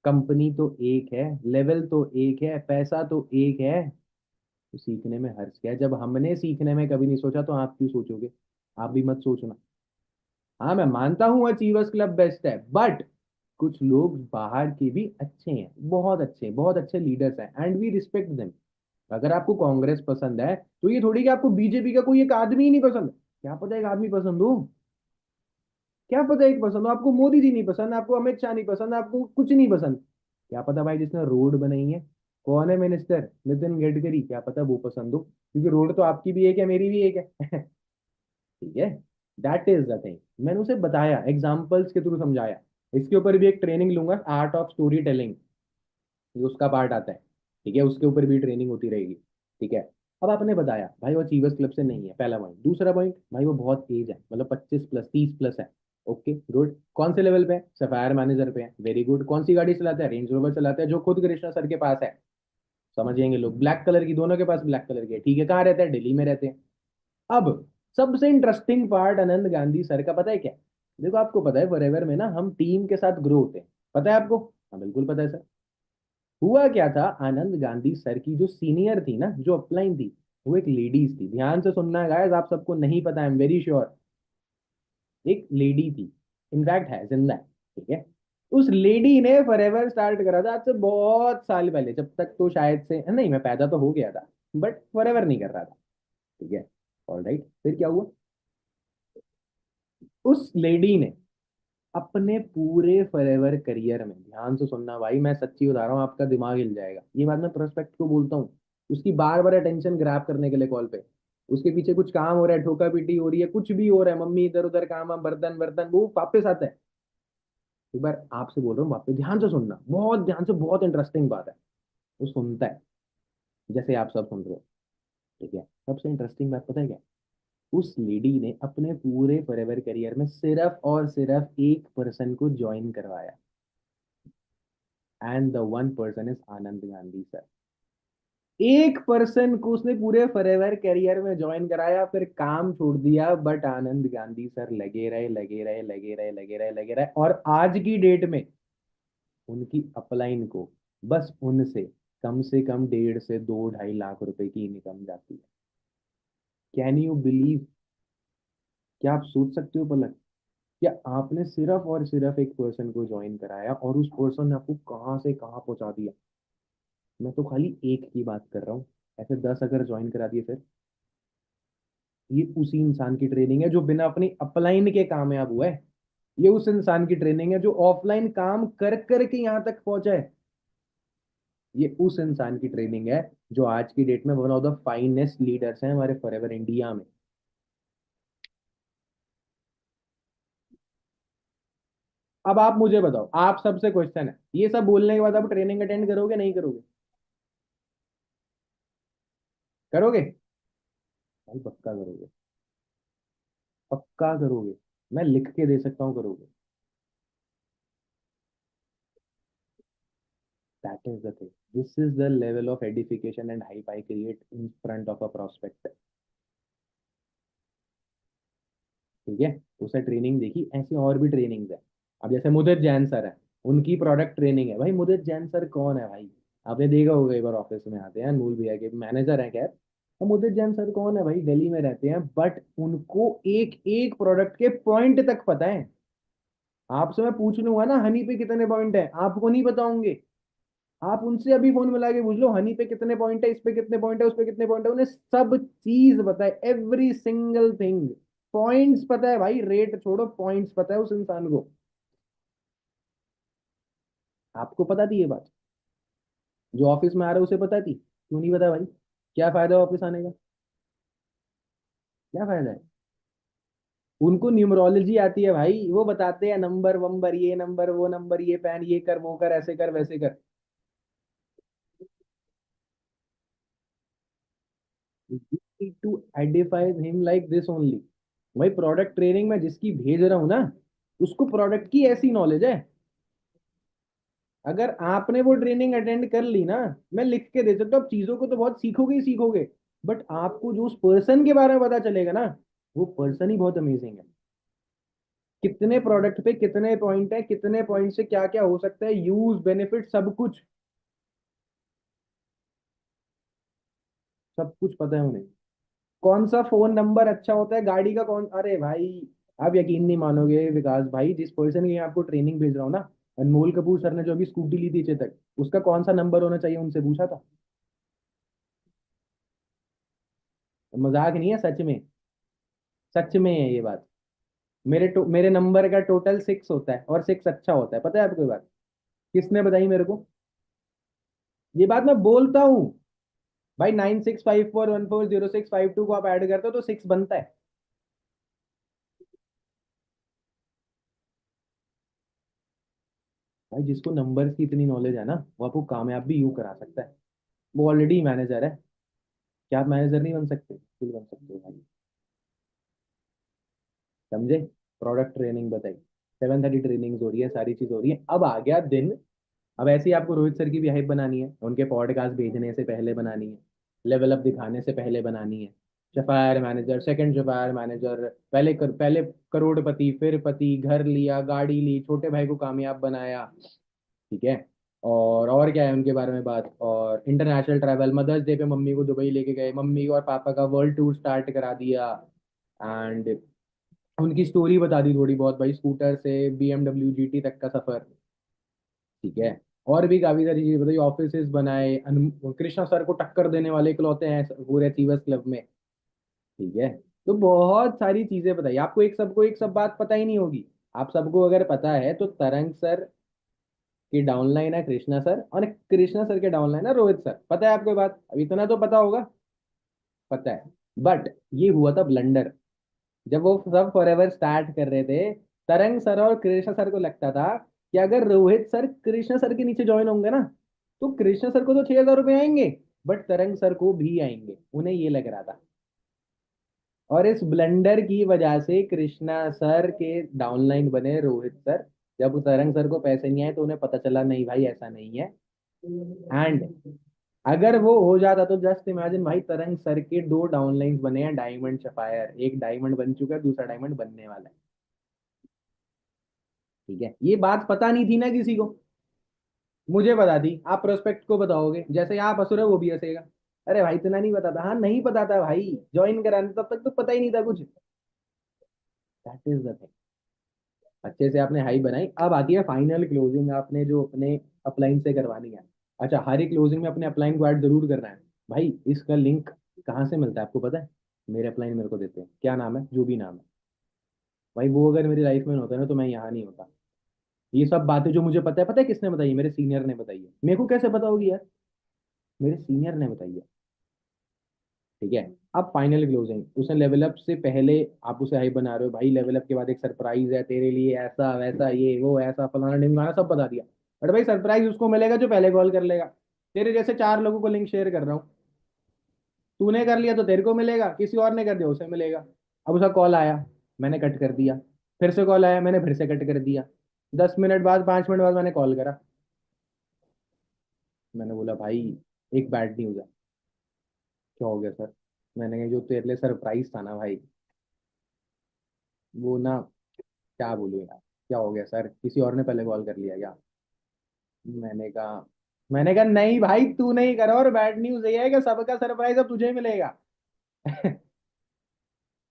कंपनी तो एक है, लेवल तो एक है, पैसा तो एक है, तो सीखने में हर्ज क्या है? जब हमने सीखने में कभी नहीं सोचा तो आप क्यों सोचोगे? आप भी मत सोचना। हाँ मैं मानता हूँ अचीवर्स क्लब बेस्ट है, बट कुछ लोग बाहर के भी अच्छे हैं, बहुत अच्छे, बहुत अच्छे लीडर्स हैं, एंड वी रिस्पेक्ट देम। अगर आपको कांग्रेस पसंद है तो ये थोड़ी कि आपको बीजेपी का कोई एक आदमी ही नहीं पसंद। क्या पता एक आदमी पसंद हो, क्या पता एक पसंद हो, आपको मोदी जी नहीं पसंद, आपको अमित शाह नहीं पसंद, आपको कुछ नहीं पसंद। क्या पता भाई जिसने रोड बनाई है, कौन है मिनिस्टर, नितिन गडकरी, क्या पता वो पसंद हो, क्योंकि रोड तो आपकी भी एक है मेरी भी एक है। ठीक है। दैट इज द थिंग, मैंने उसे बताया, एग्जाम्पल्स के थ्रू समझाया। इसके ऊपर भी एक ट्रेनिंग लूंगा, आर्ट ऑफ स्टोरी टेलिंग, ये उसका पार्ट आता है। ठीक है। उसके ऊपर भी ट्रेनिंग होती रहेगी। ठीक है। अब आपने बताया भाई वो अचीवर्स क्लब से नहीं है, पहला पॉइंट। दूसरा पॉइंट, भाई वो बहुत एज है, मतलब 25+, 30+ है। Okay good. कौन से लेवल पे है? सफायर मैनेजर पे है, वेरी गुड। कौन सी गाड़ी चलाता है? रेंज रोवर चलाता है, जो खुद कृष्णा सर के पास है। समझ जाएंगे लोग, ब्लैक कलर की, दोनों के पास ब्लैक कलर की है। ठीक है। कहाँ रहते हैं? दिल्ली में रहते हैं। अब सबसे इंटरेस्टिंग पार्ट आनंद गांधी सर का पता है क्या? देखो आपको पता है फॉरएवर में ना हम टीम के साथ ग्रो होते हैं, पता है आपको? हाँ बिल्कुल पता है सर। हुआ क्या था, आनंद गांधी सर की जो सीनियर थी ना, जो अपलाइन थी, वो एक लेडीज थी, ध्यान से सुनना गाइस, आप सबको नहीं पता, आई एम वेरी श्योर। एक लेडी थी, इनफैक्ट है, जिंदा है। ठीक है। उस लेडी ने फॉरएवर स्टार्ट करा था आज से बहुत साल पहले, जब तक तो शायद से नहीं, मैं पैदा तो हो गया था, बट फॉरएवर नहीं कर रहा था। ठीक है। ऑलराइट। फिर क्या हुआ, उस लेडी ने अपने पूरे फॉरएवर करियर में, ध्यान से सुनना भाई, मैं सच्ची बता रहा हूँ, आपका दिमाग हिल जाएगा, ये बात मैं प्रोस्पेक्ट को बोलता हूँ, उसकी बार बार अटेंशन ग्रैब करने के लिए कॉल पे, उसके पीछे कुछ काम हो रहा है, ठोका पीटी हो रही है, कुछ भी हो रहा है, मम्मी इधर उधर काम वाम, बर्तन बर्तन, वो वापस आता है। एक बार आपसे बोल रहा हूँ, वापस ध्यान से सुनना, बहुत ध्यान से, बहुत इंटरेस्टिंग बात है। वो सुनता है, जैसे आप सब सुन रहे हो। ठीक है। सबसे इंटरेस्टिंग बात पता है क्या? उस लेडी ने अपने पूरे फॉरएवर करियर में सिर्फ और सिर्फ एक पर्सन को ज्वाइन करवाया, and the one person is Anand Gandhi sir. एक पर्सन को उसने पूरे फॉरएवर करियर में ज्वाइन कराया, फिर काम छोड़ दिया, बट आनंद गांधी सर लगे रहे, लगे रहे, लगे रहे, लगे रहे, लगे रहे, और आज की डेट में उनकी अपलाइन को बस उनसे कम से कम 1.5 से 2 ढाई लाख रुपए की इनकम जाती है। Can you believe? क्या आप सोच सकते हो पलक? क्या आपने सिर्फ और सिर्फ एक पर्सन को ज्वाइन कराया और उस पर्सन ने आपको कहाँ से कहाँ पहुंचा दिया? मैं तो खाली एक की बात कर रहा हूँ, ऐसे 10 अगर ज्वाइन करा दिए फिर। ये उसी इंसान की ट्रेनिंग है जो बिना अपनी अपलाइन के कामयाब हुआ है। ये उस इंसान की ट्रेनिंग है जो ऑफलाइन काम कर करके यहाँ तक पहुंचा है। ये उस इंसान की ट्रेनिंग है जो आज की डेट में one of the finest leaders हैं हमारे फॉरएवर इंडिया में। अब आप मुझे बताओ, आप सबसे क्वेश्चन है, ये सब बोलने के बाद आप ट्रेनिंग अटेंड करोगे नहीं करोगे? करोगे? भाई पक्का करोगे, पक्का करोगे। मैं लिख के दे सकता हूँ, करोगे? That is the thing. This is the level of edification and hype I create in front of a prospect. ठीक है। उसे ट्रेनिंग देखी, ऐसी और भी ट्रेनिंग्स है। अब जैसे मुदित जैन सर है, उनकी प्रोडक्ट ट्रेनिंग है। भाई मुदित जैन सर कौन है भाई? आपने देखा होगा, एक बार ऑफिस में आते हैं, अनमोल भैया के मैनेजर हैं खैर। तो मुदित जैन सर कौन है भाई? दिल्ली में रहते हैं, बट उनको एक एक प्रोडक्ट के पॉइंट तक पता है। आपसे मैं पूछ लूंगा ना हनी पे कितने पॉइंट है, आपको नहीं पता होंगे। आप उनसे अभी फोन मिला के पूछ लो हनी पे कितने पॉइंट है, इस पे कितने पॉइंट है, उस पे कितने पॉइंट है, उन्हें सब चीज पता है, एवरी सिंगल थिंग। पॉइंट्स पता है भाई, रेट छोड़ो, पॉइंट्स पता है उस इंसान को। आपको पता थी ये बात? जो ऑफिस में आ रहा है उसे पता थी? क्यों नहीं पता भाई? क्या फायदा ऑफिस आने का? क्या फायदा है? उनको न्यूमरोलॉजी आती है भाई, वो बताते हैं नंबर वंबर, ये नंबर वो नंबर, ये पेन, ये कर वो कर, ऐसे कर वैसे कर। You need to identify him like this only। भाई प्रोडक्ट ट्रेनिंग में जिसकी भेज रहा हूं ना, उसको प्रोडक्ट की ऐसी नॉलेज है। अगर आपने वो ट्रेनिंग अटेंड कर ली ना, मैं लिख के दे सकता हूँ, आप चीजों को तो बहुत सीखोगे ही सीखोगे, बट आपको जो उस पर्सन के बारे में पता चलेगा ना, वो पर्सन ही बहुत अमेजिंग है। कितने प्रोडक्ट पे कितने पॉइंट है, कितने पॉइंट से क्या क्या हो सकता है, यूज बेनिफिट सब कुछ, सब कुछ पता है उन्हें। कौन सा फोन नंबर अच्छा होता है, गाड़ी का कौन, अरे भाई आप यकीन नहीं मानोगे विकास भाई, जिस पर्सन की आपको ट्रेनिंग भेज रहा हूँ ना, अनमोल कपूर सर ने जो अभी स्कूटी ली थी चेतक, उसका कौन सा नंबर होना चाहिए उनसे पूछा था। मजाक नहीं है, सच में। सच में है ये बात। मेरे नंबर का टोटल 6 होता है, और 6 अच्छा होता है, पता है आपको ये बात? किसने बताई मेरे को? ये बात मैं बोलता हूँ भाई, 9654140652 को आप ऐड करते हो तो 6 बनता है। भाई जिसको नंबर्स की इतनी नॉलेज है ना, वो आपको कामयाब भी यूं करा सकता है। वो ऑलरेडी मैनेजर है। क्या आप मैनेजर नहीं बन सकते? बिल्कुल बन सकते हो भाई। समझे? प्रोडक्ट ट्रेनिंग बताई, 7:30 ट्रेनिंग हो रही है, सारी चीज हो रही है, अब आ गया दिन। अब ऐसे ही आपको रोहित सर की भी हाइप बनानी है, उनके पॉडकास्ट भेजने से पहले बनानी है, लेवल अप दिखाने से पहले बनानी है। Sapphire manager, second sapphire manager, पहले करोड़पति, फिर पति, घर लिया, गाड़ी ली, छोटे भाई को कामयाब बनाया। ठीक है। और क्या है उनके बारे में बात, और इंटरनेशनल ट्रैवल, मदर्स डे पे मम्मी को दुबई लेके गए, मम्मी और पापा का वर्ल्ड टूर स्टार्ट करा दिया। एंड उनकी स्टोरी बता दी थोड़ी बहुत भाई, स्कूटर से BMW GT तक का सफर। ठीक है। और भी काफी सारी चीजें बताई, ऑफिसेस बनाए, कृष्णा सर को टक्कर देने वाले इकलौते हैं पूरे अचीवर्स क्लब में। ठीक है। तो बहुत सारी चीजें बताई आपको, एक सबको एक सब बात पता ही नहीं होगी। आप सबको अगर पता है तो तरंग सर की डाउनलाइन है कृष्णा सर, और कृष्णा सर के डाउनलाइन है रोहित सर, पता है आपको ये बात? अब इतना तो पता होगा। पता है। बट ये हुआ था ब्लंडर, जब वो सब फॉरएवर स्टार्ट कर रहे थे। तरंग सर और कृष्णा सर को लगता था कि अगर रोहित सर कृष्णा सर के नीचे ज्वाइन होंगे ना, तो कृष्णा सर को तो 6,000 रुपये आएंगे, बट तरंग सर को भी आएंगे, उन्हें ये लग रहा था। और इस ब्लंडर की वजह से कृष्णा सर के डाउनलाइन बने रोहित सर। जब तरंग सर को पैसे नहीं आए तो उन्हें पता चला नहीं भाई ऐसा नहीं है। एंड अगर वो हो जाता तो जस्ट इमेजिन भाई, तरंग सर के 2 डाउनलाइंस बने हैं डायमंड सफायर, एक डायमंड बन चुका है, दूसरा डायमंड बनने वाला है। ठीक है, ये बात पता नहीं थी ना किसी को। मुझे बता दी, आप प्रोस्पेक्ट को बताओगे, जैसे आप हंस रहे हो वो भी हंसेगा। अरे भाई इतना नहीं पता था, हाँ नहीं पता था भाई, ज्वाइन कराने तब तक तो पता ही नहीं था कुछ। That is the thing. अच्छे से आपने हाई बनाई, अब आती है फाइनल क्लोजिंग, आपने जो अपने अपलाइन से करवानी है। अच्छा, हर एक क्लोजिंग में अपने अपलाइन को ऐड जरूर करना है। भाई इसका लिंक कहाँ से मिलता है आपको पता है? मेरे अपलाइन मेरे को देते हैं, क्या नाम है, जो भी नाम है। भाई वो अगर मेरी लाइफ में होता ना तो मैं यहाँ नहीं होता। ये सब बातें जो मुझे पता है किसने बताई है? मेरे सीनियर ने बताई है। मेरे को कैसे पता होगी यार? मेरे सीनियर ने बताई है। ठीक है। अब फाइनल क्लोजिंग, उसने लेवल अप से पहले आप उसे हाई बना रहे हो भाई, लेवल अप के बाद एक सरप्राइज है तेरे लिए, ऐसा वैसा ये वो ऐसा फलाना ढिमकाना सब बता दिया। बट भाई सरप्राइज उसको मिलेगा जो पहले कॉल कर लेगा। तेरे जैसे 4 लोगों को लिंक शेयर कर रहा हूँ, तूने कर लिया तो तेरे को मिलेगा, किसी और ने कर दिया उसे मिलेगा। अब उसका कॉल आया, मैंने कट कर दिया। फिर से कॉल आया, मैंने फिर से कट कर दिया। 10 मिनट बाद, 5 मिनट बाद मैंने कॉल करा। मैंने बोला भाई एक बैड न्यूज है। क्या हो गया सर? मैंने कहा जो तेरे लिए सरप्राइज था ना भाई, वो ना, क्या बोलूं यार। क्या हो गया सर, किसी और ने पहले कॉल कर लिया क्या? मैंने कहा मैंने कहा नहीं भाई, तू नहीं करा, और बैड न्यूज ये है कि सबका सरप्राइज अब तुझे मिलेगा।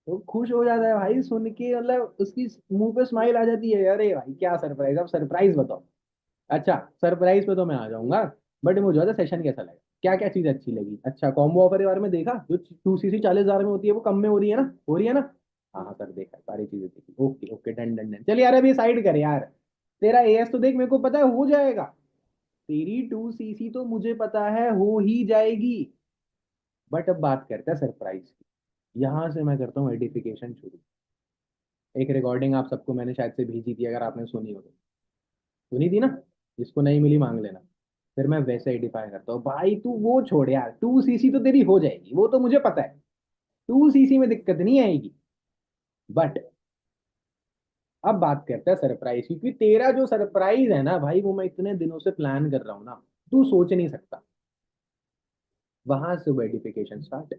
तो खुश हो जाता है भाई सुन के, मतलब उसकी मुंह पे स्माइल आ जाती है, अरे भाई क्या सरप्राइज, अब सरप्राइज बताओ। अच्छा, सरप्राइज पे तो मैं आ जाऊंगा, बट मुझे ज्यादा सेशन कैसा लगा, क्या क्या चीज अच्छी लगी। अच्छा, कॉम्बो ऑफर के बारे में देखा, जो 2 सीसी 40,000 में होती है वो कम में हो रही है ना, हो रही है ना? हाँ हाँ सर, देखा, सारी चीजें देखी, okay okay, done done done. चल यार अभी साइड कर यार, तेरा एएस तो देख, मेरे को पता है हो जाएगा। तेरी 2 सीसी तो मुझे पता है हो ही जाएगी। बट अब बात करते हैं सरप्राइज की। यहां से मैं करता हूँ एडिफिकेशन शुरू। एक रिकॉर्डिंग आप सबको मैंने शायद से भेजी थी, अगर आपने सुनी हो तो। सुनी थी ना? जिसको नहीं मिली मांग लेना। फिर मैं वैसे एडिफाई करता हूँ भाई, तू वो छोड़ यार, 2 सीसी तो तेरी हो जाएगी, वो तो मुझे पता है। 2 सीसी में दिक्कत नहीं आएगी। बट अब बात करते हैं सरप्राइज की, क्योंकि तेरा जो सरप्राइज है ना भाई, वो मैं इतने दिनों से प्लान कर रहा हूँ ना, तू सोच नहीं सकता। वहां से वो एडिफिकेशन स्टार्ट।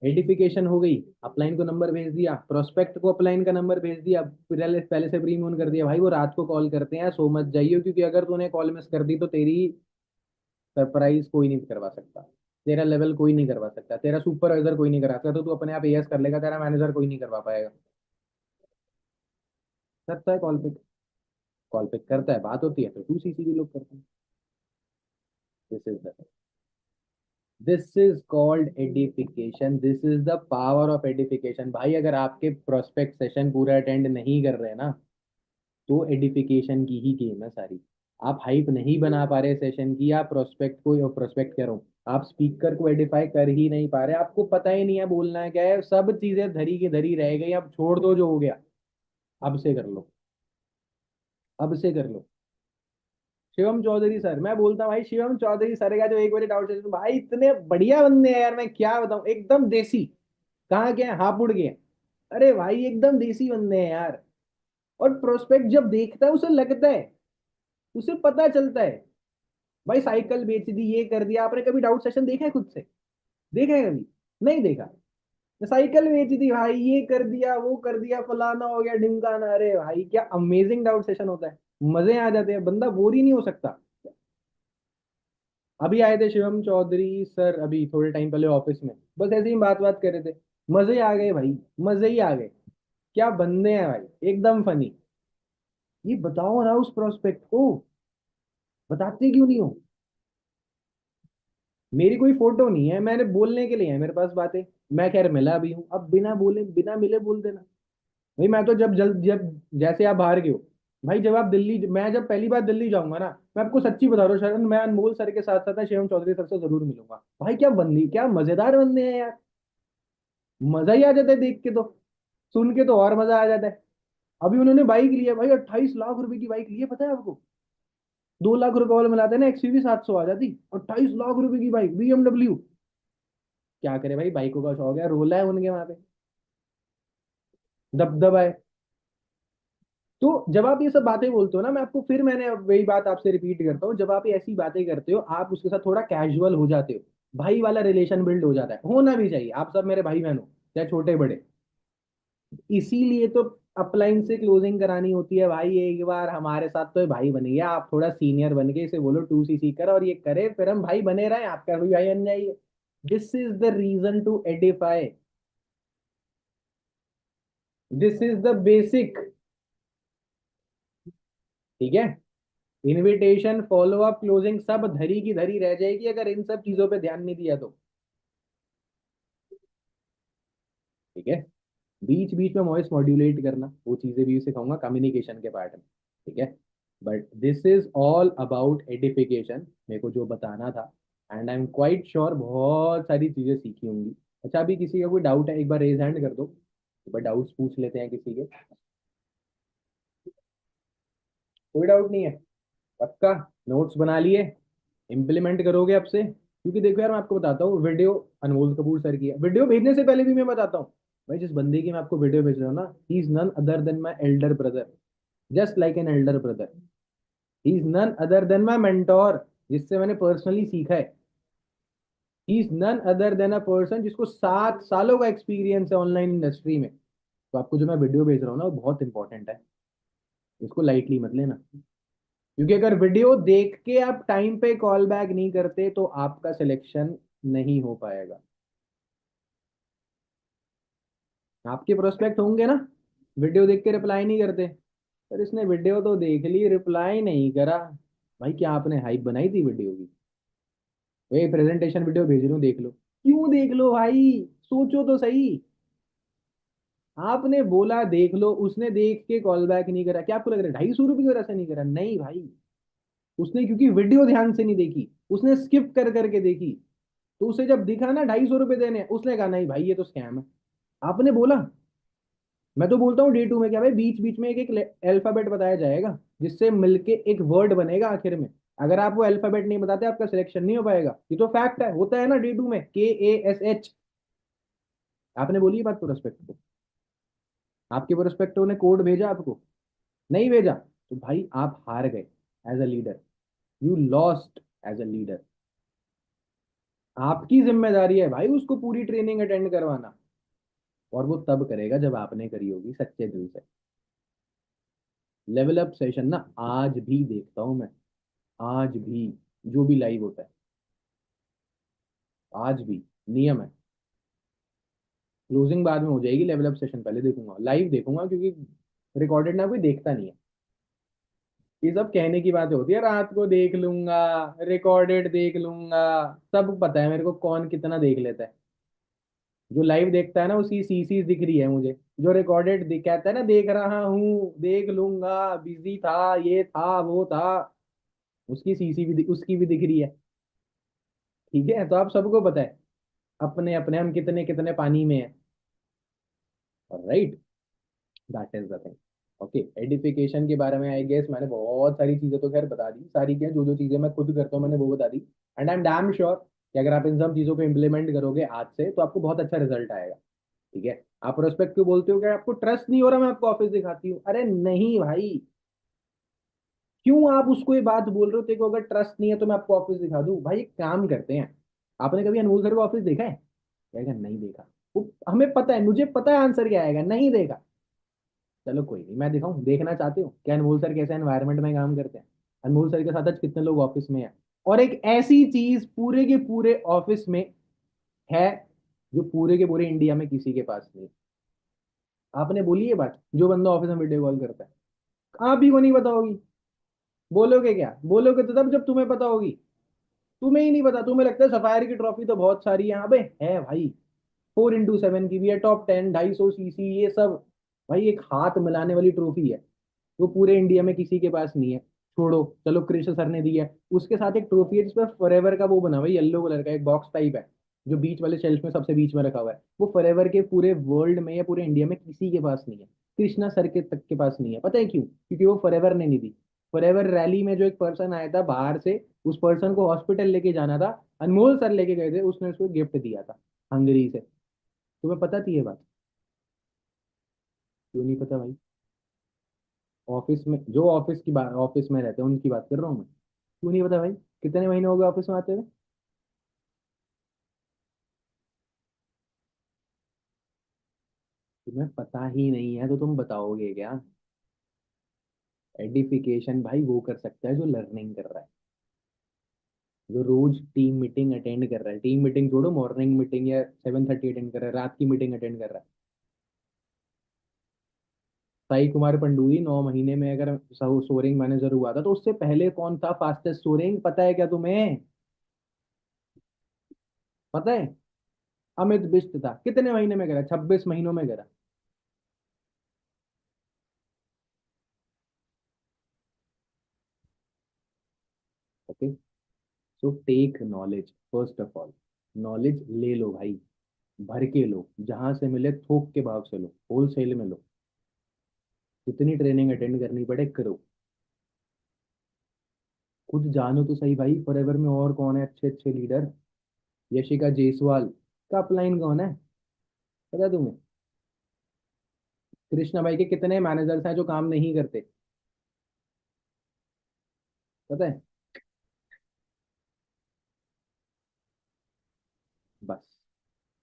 एडिफिकेशन हो गई, अपलाइन को नंबर भेज दिया, प्रोस्पेक्ट को अपलाइन का नंबर भेज दिया, पहले पहले से प्रीमोन कर दिया भाई, वो रात को कॉल करते हैं, सो मत जाइयो, क्योंकि अगर तूने कॉल मिस कर दी तो तेरी सरप्राइज कोई नहीं करवा सकता। तेरा लेवल कोई नहीं करवा सकता, तेरा सुपरवाइजर कोई नहीं करा सकता, तो तू अपने आप एएस कर लेगा, तेरा मैनेजर कोई नहीं करवा पाएगा। करता है कॉल पिक, कॉल पिक करता है, बात होती है तो 2 सीसी भी लोग करते हैं। This is the this is called edification, this is the power of edification भाई। अगर आपके प्रोस्पेक्ट सेशन पूरा अटेंड नहीं कर रहे ना, तो एडिफिकेशन की ही गेम है सारी। आप हाइप नहीं बना पा रहे सेशन की, आप प्रोस्पेक्ट को, प्रोस्पेक्ट कह रहा हूँ, आप स्पीकर को एडिफाई कर ही नहीं पा रहे, आपको पता ही नहीं है बोलना है क्या है, सब चीजें धरी की धरी रह गई, अब छोड़ दो जो हो गया। अब से कर लो, अब से कर लो। शिवम चौधरी सर, मैं बोलता हूँ भाई, शिवम चौधरी सर का जो एक बजे डाउट सेशन, भाई इतने बढ़िया बंदे हैं यार, मैं क्या बताऊं, एकदम देसी। कहाँ गए, हापुड़ गए। अरे भाई एकदम देसी बंदे हैं यार। और प्रोस्पेक्ट जब देखता है उसे लगता है, उसे पता चलता है। भाई साइकिल बेच दी, ये कर दिया, आपने कभी डाउट सेशन देखा है खुद से? देखा है कभी? नहीं देखा। साइकिल बेच दी भाई, ये कर दिया, वो कर दिया, फलाना हो गया, ढिमकाना, अरे भाई क्या अमेजिंग डाउट सेशन होता है। मजे आ जाते हैं, बंदा बोर ही नहीं हो सकता। अभी आए थे शिवम चौधरी सर, अभी थोड़े टाइम पहले ऑफिस में, बस ऐसे ही बात बात कर रहे थे। मजे आ गए भाई, मजे ही आ गए। क्या बंदे हैं भाई, एकदम फनी। ये बताओ ना उस प्रोस्पेक्ट को, बताते क्यों नहीं हो? मेरी कोई फोटो नहीं है, मैंने बोलने के लिए है मेरे पास बातें। मैं खैर मिला भी हूँ, अब बिना बोले बिना मिले बोल देना। भाई मैं तो जब जैसे आप बाहर गए हो, भाई जब आप दिल्ली, मैं जब पहली बार दिल्ली जाऊंगा ना, मैं आपको सच्ची बता रहा हूँ शरण, मैं अनमोल सर के साथ साथ शिवम चौधरी सर से जरूर मिलूंगा। भाई क्या बंदी, क्या मजेदार बंदे हैं यार। मजा ही आ जाता है देख के तो, सुन के तो और मजा आ जाता है। अभी उन्होंने बाइक लिया भाई, 28 लाख रुपए की बाइक ली है, पता है आपको? 2 लाख रुपए वाले मिलाते हैं ना, एक्सयूवी 700 आ जाती। 28 लाख रुपए की बाइक, बीएमडब्ल्यू। क्या करे भाई, बाइकों का शौक है, रोला है उनके वहां पे, दबदबा है। तो जब आप ये सब बातें बोलते हो ना, मैं आपको फिर, मैंने अब वही बात आपसे रिपीट करता हूँ, जब आप ये ऐसी बातें करते हो, आप उसके साथ थोड़ा कैजुअल हो जाते हो, भाई वाला रिलेशन बिल्ड हो जाता है, होना भी चाहिए, आप सब मेरे भाई बहन हो, चाहे छोटे बड़े। इसीलिए तो अपलाइन से क्लोजिंग करानी होती है भाई, एक बार हमारे साथ तो ये भाई बन गया, आप थोड़ा सीनियर बन के इसे बोलो 2 सीसी कर, और ये करे, फिर हम भाई बने रहे, आपका भी भाई बन जाइए। This is the reason to edify, this is the basic. ठीक है? इनविटेशन, फॉलो अप, क्लोजिंग सब धरी की धरी रह जाएगी अगर इन सब चीजों पे ध्यान नहीं दिया तो। ठीक है? बीच बीच में वॉइस मॉड्यूलेट करना, वो चीजें भी सिखाऊंगा कम्युनिकेशन के पार्ट में। ठीक है? But this is all about edification, मेरे को जो बताना था। And I am quite sure बहुत सारी चीजें सीखी होंगी। अच्छा, अभी किसी का कोई डाउट है, एक बार रेज हैंड कर दो, एक बार डाउट्स पूछ लेते हैं किसी के। कोई डाउट नहीं है? पक्का? नोट्स बना लिए? इम्प्लीमेंट करोगे अब से? क्योंकि देखो यार, मैं आपको बताता हूँ, वीडियो अनमोल कपूर सर की है, वीडियो भेजने से पहले भी मैं बताता हूँ, भाई जिस बंदे की मैं आपको वीडियो भेज रहा हूँ ना, he is none other than my elder brother, just like an elder brother. He is none other than my mentor, जिससे मैंने पर्सनली सीखा है। He is none other than a person जिसको 7 सालों का एक्सपीरियंस है ऑनलाइन इंडस्ट्री में। तो आपको जो मैं वीडियो भेज रहा हूँ ना, वो बहुत इंपॉर्टेंट है, इसको लाइटली मत लेना। क्योंकि अगर वीडियो देख के आप टाइम पे कॉल बैक नहीं करते तो आपका सिलेक्शन नहीं हो पाएगा। आपके प्रोस्पेक्ट होंगे ना, वीडियो देख के रिप्लाई नहीं करते, पर इसने वीडियो तो देख ली, रिप्लाई नहीं करा। भाई क्या आपने हाइप बनाई थी वीडियो की? वे प्रेजेंटेशन वीडियो भेज रही हूँ, देख लो। क्यों देख लो भाई? सोचो तो सही। आपने बोला देख लो, उसने देख के कॉल बैक नहीं करा, क्या आपको लग रहा है 250 रुपये की वजह से नहीं करा? नहीं भाई, उसने क्योंकि वीडियो ध्यान से नहीं देखी, उसने स्किप कर करके देखी। तो उसे जब दिखा ना 250 रुपये देने, उसने कहा नहीं भाई ये तो स्कैम है। आपने बोला, मैं तो बोलता हूँ डे 2 में क्या भाई, बीच बीच में एक एक अल्फाबेट बताया जाएगा, जिससे मिलके एक वर्ड बनेगा आखिर में। अगर आप वो अल्फाबेट नहीं बताते, आपका सिलेक्शन नहीं हो पाएगा। ये तो फैक्ट है, होता है ना डे 2 में, KASH। आपने बोली ये बात प्रोस्पेक्ट को? आपके प्रोस्पेक्टो ने कोड भेजा आपको? नहीं भेजा? तो भाई आप हार गए as a leader, you lost as a leader. आपकी जिम्मेदारी है भाई उसको पूरी ट्रेनिंग अटेंड करवाना। और वो तब करेगा जब आपने करी होगी सच्चे दिल से। लेवल अप सेशन ना आज भी देखता हूं मैं, आज भी, जो भी लाइव होता है, आज भी नियम है। क्लोजिंग बाद में हो जाएगी, लेवल अप सेशन पहले देखूंगा, लाइव देखूंगा, क्योंकि रिकॉर्डेड ना कोई देखता नहीं है। ये सब कहने की बात होती है, रात को देख लूंगा, रिकॉर्डेड देख लूंगा। सब पता है मेरे को कौन कितना देख लेता है। जो लाइव देखता है ना, उसकी सीसी दिख रही है मुझे। जो रिकॉर्डेड कहता है ना देख रहा हूँ, देख लूंगा, बिजी था, ये था, वो था, उसकी सीसी भी उसकी भी दिख रही है। ठीक है, तो आप सबको पता है अपने अपने हम कितने कितने पानी में है। Right, that is the thing. Okay, edification के बारे में आई गेस मैंने बहुत सारी चीजें तो खैर बता दी, सारी क्या, जो जो चीजें मैं खुद करता हूँ मैंने वो बता दी। And I am damn sure कि अगर आप इन सब चीजों को इम्प्लीमेंट करोगे आज से, तो आपको बहुत अच्छा रिजल्ट आएगा। ठीक है, आप प्रोस्पेक्ट क्यों बोलते हो कि आपको ट्रस्ट नहीं हो रहा मैं आपको ऑफिस दिखाती हूँ? अरे नहीं भाई, क्यों आप उसको ये बात बोल रहे हो? तेरे को अगर ट्रस्ट नहीं है तो मैं आपको ऑफिस दिखा दूं? भाई एक काम करते हैं, आपने कभी अनमोल सर का ऑफिस देखा है? कहेगा नहीं देखा। वो हमें पता है, मुझे पता है आंसर क्या आएगा, नहीं देखा। चलो कोई नहीं, मैं दिखाऊं, देखना चाहते हो क्या अनमोल सर कैसे एनवायरनमेंट में काम करते हैं? अनमोल सर के साथ आज कितने लोग ऑफिस में हैं? और एक ऐसी चीज पूरे के पूरे ऑफिस में है, जो पूरे के पूरे इंडिया में किसी के पास नहीं। आपने बोली ये बात, जो बंदा ऑफिस में वीडियो कॉल करता है, आप ही को नहीं पता होगी? बोलोगे क्या? बोलोगे तो तब जब तुम्हें पता होगी। तुम्हें ही नहीं पता, तुम्हें लगता है सफायर की ट्रॉफी तो बहुत सारी है। अबे है भाई, 4x7 की भी है, टॉप 10, 250 सीसी, ये सब। भाई एक हाथ मिलाने वाली ट्रॉफी है, वो पूरे इंडिया में किसी के पास नहीं है। छोड़ो, चलो कृष सर ने दी है, उसके साथ एक ट्रॉफी है जिसपे फॉरएवर का वो बना हुआ है, येलो कलर का एक बॉक्स टाइप है, जो बीच वाले शेल्फ में सबसे बीच में रखा हुआ है। वो फॉरएवर के पूरे वर्ल्ड में या पूरे इंडिया में किसी के पास नहीं है। कृष्णा सर के तक के पास नहीं है। पता है क्यों? क्योंकि वो फॉरएवर ने नहीं दी। फॉरएवर रैली में जो एक पर्सन आया था बाहर से, उस पर्सन को हॉस्पिटल लेके जाना था, अनमोल सर लेके गए थे, उसने उसको गिफ्ट दिया था हंगरी से। तुम्हें पता थी ये बात? क्यों नहीं पता भाई? ऑफिस में, जो ऑफिस की बात, ऑफिस में रहते हैं उनकी बात कर रहा हूँ मैं। क्यों नहीं पता भाई? कितने महीने हो गए ऑफिस में आते हुए? तुम्हें पता ही नहीं है तो तुम बताओगे क्या? एडिफिकेशन भाई वो कर सकता है जो लर्निंग कर रहा है, जो रोज टीम मीटिंग अटेंड कर रहा है। टीम मीटिंग छोड़ो, मॉर्निंग मीटिंग या 7:30 अटेंड कर रहा है, रात की मीटिंग अटेंड कर रहा है। साई कुमार पंडुई 9 महीने में अगर सोरिंग मैनेजर हुआ था, तो उससे पहले कौन था फास्टेस्ट सोरिंग, पता है क्या तुम्हें? पता है? अमित बिष्ट था, कितने महीने में करा? 26 महीनों में करा। Okay, so take knowledge first of all. Knowledge ले लो भाई, भर के लो, जहां से मिले थोक के भाव से लो, होलसेल में लो। जितनी ट्रेनिंग अटेंड करनी पड़े करो। खुद जानो तो सही भाई, फॉरएवर में और कौन है अच्छे अच्छे लीडर? यशिका जायसवाल का अपलाइन कौन है, पता है तुम्हें? कृष्णा भाई के कितने मैनेजर्स हैं जो काम नहीं करते, पता है? बस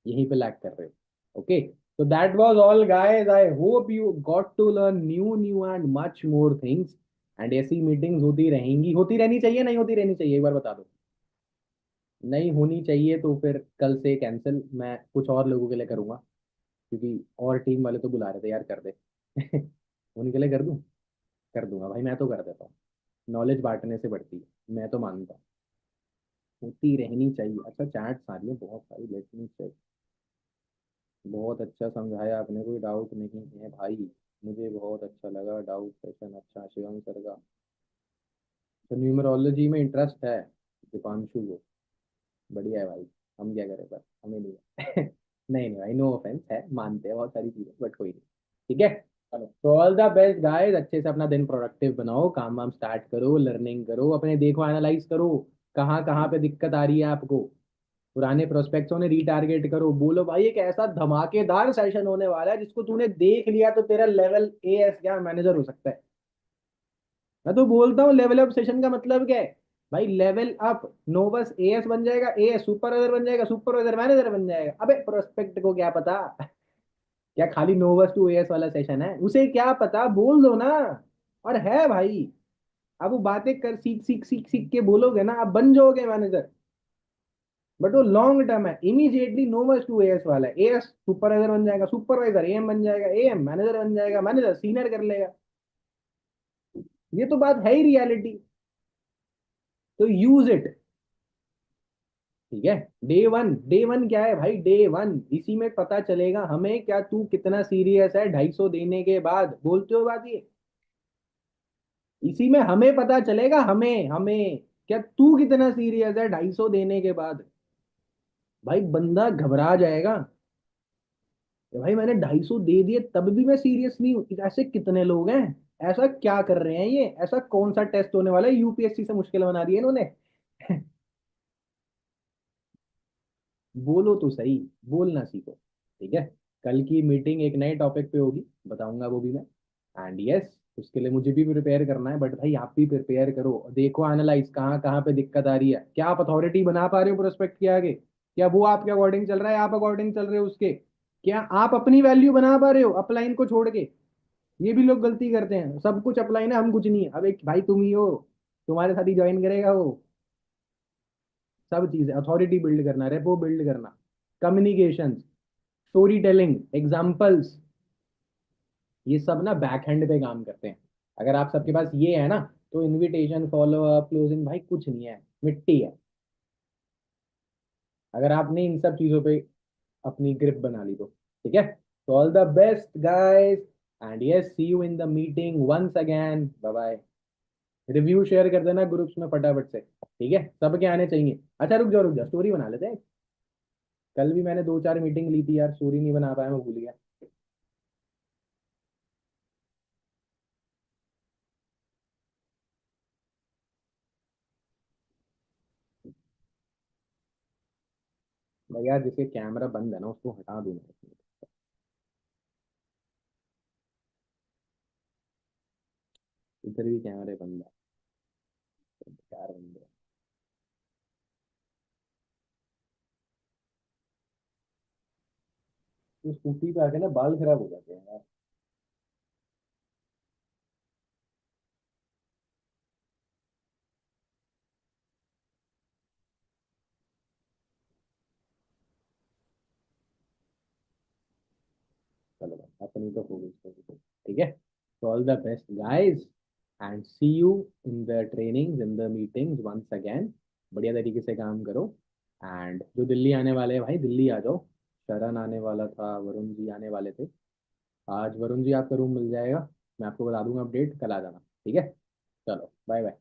यहीं पे लैग कर रहे हो। Okay, so that was all guys, I hope you got to learn new and much more things। And ऐसी मीटिंग्स होती रहेंगी, होती रहनी चाहिए, नहीं होती रहनी चाहिए, एक बार बता दो। नहीं होनी चाहिए तो फिर कल से कैंसिल, मैं कुछ और लोगों के लिए करूंगा, क्योंकि और टीम वाले तो बुला रहे थे यार, कर दे। उन्हीं के लिए कर दूं, कर दूंगा भाई, मैं तो कर देता हूँ। नॉलेज बांटने से बढ़ती है, मैं तो मानता हूँ। होती रहनी चाहिए। अच्छा चैट सारी है बहुत सारी, लेट मी चेक। बहुत अच्छा समझाया आपने, कोई डाउट नहीं है भाई। मुझे बहुत अच्छा लगा डाउट सेशन, अच्छा शिवम सर का। तो न्यूमरोलॉजी में इंटरेस्ट है दीपांशु को, बढ़िया है भाई। हम क्या करें, पर हमें नहीं है। नहीं नहीं भाई, नो ऑफेंस है, मानते हैं बहुत सारी चीजें, बट कोई नहीं। ठीक है, चलो, तो ऑल द बेस्ट गाइस, अच्छे से अपना दिन प्रोडक्टिव बनाओ, काम वाम स्टार्ट करो, लर्निंग करो, अपने देखो, एनालाइज करो कहाँ कहाँ पे दिक्कत आ रही है आपको। पुराने प्रोस्पेक्ट्सों ने रीटारगेट करो, बोलो भाई एक ऐसा धमाकेदार सेशन होने वाला है जिसको तूने देख लिया तो तेरा लेवल एएस क्या मैनेजर हो सकता है। मैं तो बोलता हूँ लेवल अप सेशन का मतलब क्या है भाई, लेवल अप। नोवस एएस बन जाएगा, एएस सुपरवाइजर बन जाएगा, सुपरवाइजर मैनेजर बन जाएगा। अबे प्रोस्पेक्ट को क्या पता? क्या खाली नोवस टू एएस वाला सेशन है, उसे क्या पता, बोल दो ना। और है भाई, अब वो बातें कर, सीख सीख सीख सीख के बोलोगे ना, आप बन जाओगे मैनेजर। बट वो लॉन्ग टर्म है, इमीडिएटली नोवस टू एएस वाला है, एएस सुपरवाइजर बन जाएगा, सुपरवाइजर एएम बन जाएगा, एएम मैनेजर बन जाएगा, मैनेजर सीनियर कर लेगा। ये तो बात है ही रियलिटी। तो यूज इट। ठीक है, डे वन क्या है भाई, डे वन इसी में पता चलेगा हमें क्या तू कितना सीरियस है 250 देने के बाद, बोलते हो बात ये। इसी में हमें पता चलेगा, हमें हमें क्या तू कितना सीरियस है 250 देने के बाद। भाई बंदा घबरा जाएगा कि भाई मैंने 250 दे दिए तब भी मैं सीरियस नहीं हूँ, ऐसे कितने लोग हैं, ऐसा क्या कर रहे हैं ये, ऐसा कौन सा टेस्ट होने वाला है यूपीएससी से मुश्किल बना दिया इन्होंने। बोलो तो सही, बोलना सीखो। ठीक है, कल की मीटिंग एक नए टॉपिक पे होगी, बताऊंगा वो भी मैं। एंड यस, उसके लिए मुझे भी प्रिपेयर करना है, बट भाई आप भी प्रिपेयर करो, देखो एनालाइज कहाँ कहाँ पे दिक्कत आ रही है, क्या आप अथॉरिटी बना पा रहे हो प्रोस्पेक्ट के आगे, क्या वो आपके अकॉर्डिंग चल रहा है, आप अकॉर्डिंग चल रहे हो उसके, क्या आप अपनी वैल्यू बना पा रहे हो अपलाइन को छोड़ के। ये भी लोग गलती करते हैं, सब कुछ अपलाइन है, हम कुछ नहीं है। अब एक भाई तुम ही हो, तुम्हारे साथ ही ज्वाइन करेगा वो। सब चीजें अथॉरिटी बिल्ड करना, रेपो बिल्ड करना, कम्युनिकेशन, स्टोरी टेलिंग, एग्जाम्पल्स, ये सब ना बैक हैंड पे काम करते हैं। अगर आप सबके पास ये है ना, तो इनविटेशन, फॉलो अप, क्लोजिंग भाई कुछ नहीं है, मिट्टी है। अगर आपने इन सब चीजों पे अपनी ग्रिप बना ली तो। ठीक है, तो all the best guys, and yes see you in the meeting once again, bye bye. Review share कर देना ग्रुप्स में फटाफट से, ठीक है, सबके आने चाहिए। अच्छा रुक जाओ, स्टोरी बना लेते हैं। कल भी मैंने दो चार मीटिंग ली थी यार, स्टोरी नहीं बना पाया, मैं भूल गया। भाई यार जिसके कैमरा बंद है ना उसको हटा दूंगा। इधर भी कैमरे बंद है, बेकार बंद है। तो स्कूटी पे आके ना बाल खराब हो जाते हैं यार। चलो भाई, अपनी तो हो गई story तो। ठीक है, तो all the best guys, and see you in the trainings, in the meetings once again. बढ़िया तरीके से काम करो। एंड जो दिल्ली आने वाले हैं भाई, दिल्ली आ जाओ। शरण आने वाला था, वरुण जी आने वाले थे। आज वरुण जी आपका रूम मिल जाएगा, मैं आपको बता दूंगा अपडेट, कल आ जाना। ठीक है, चलो बाय बाय।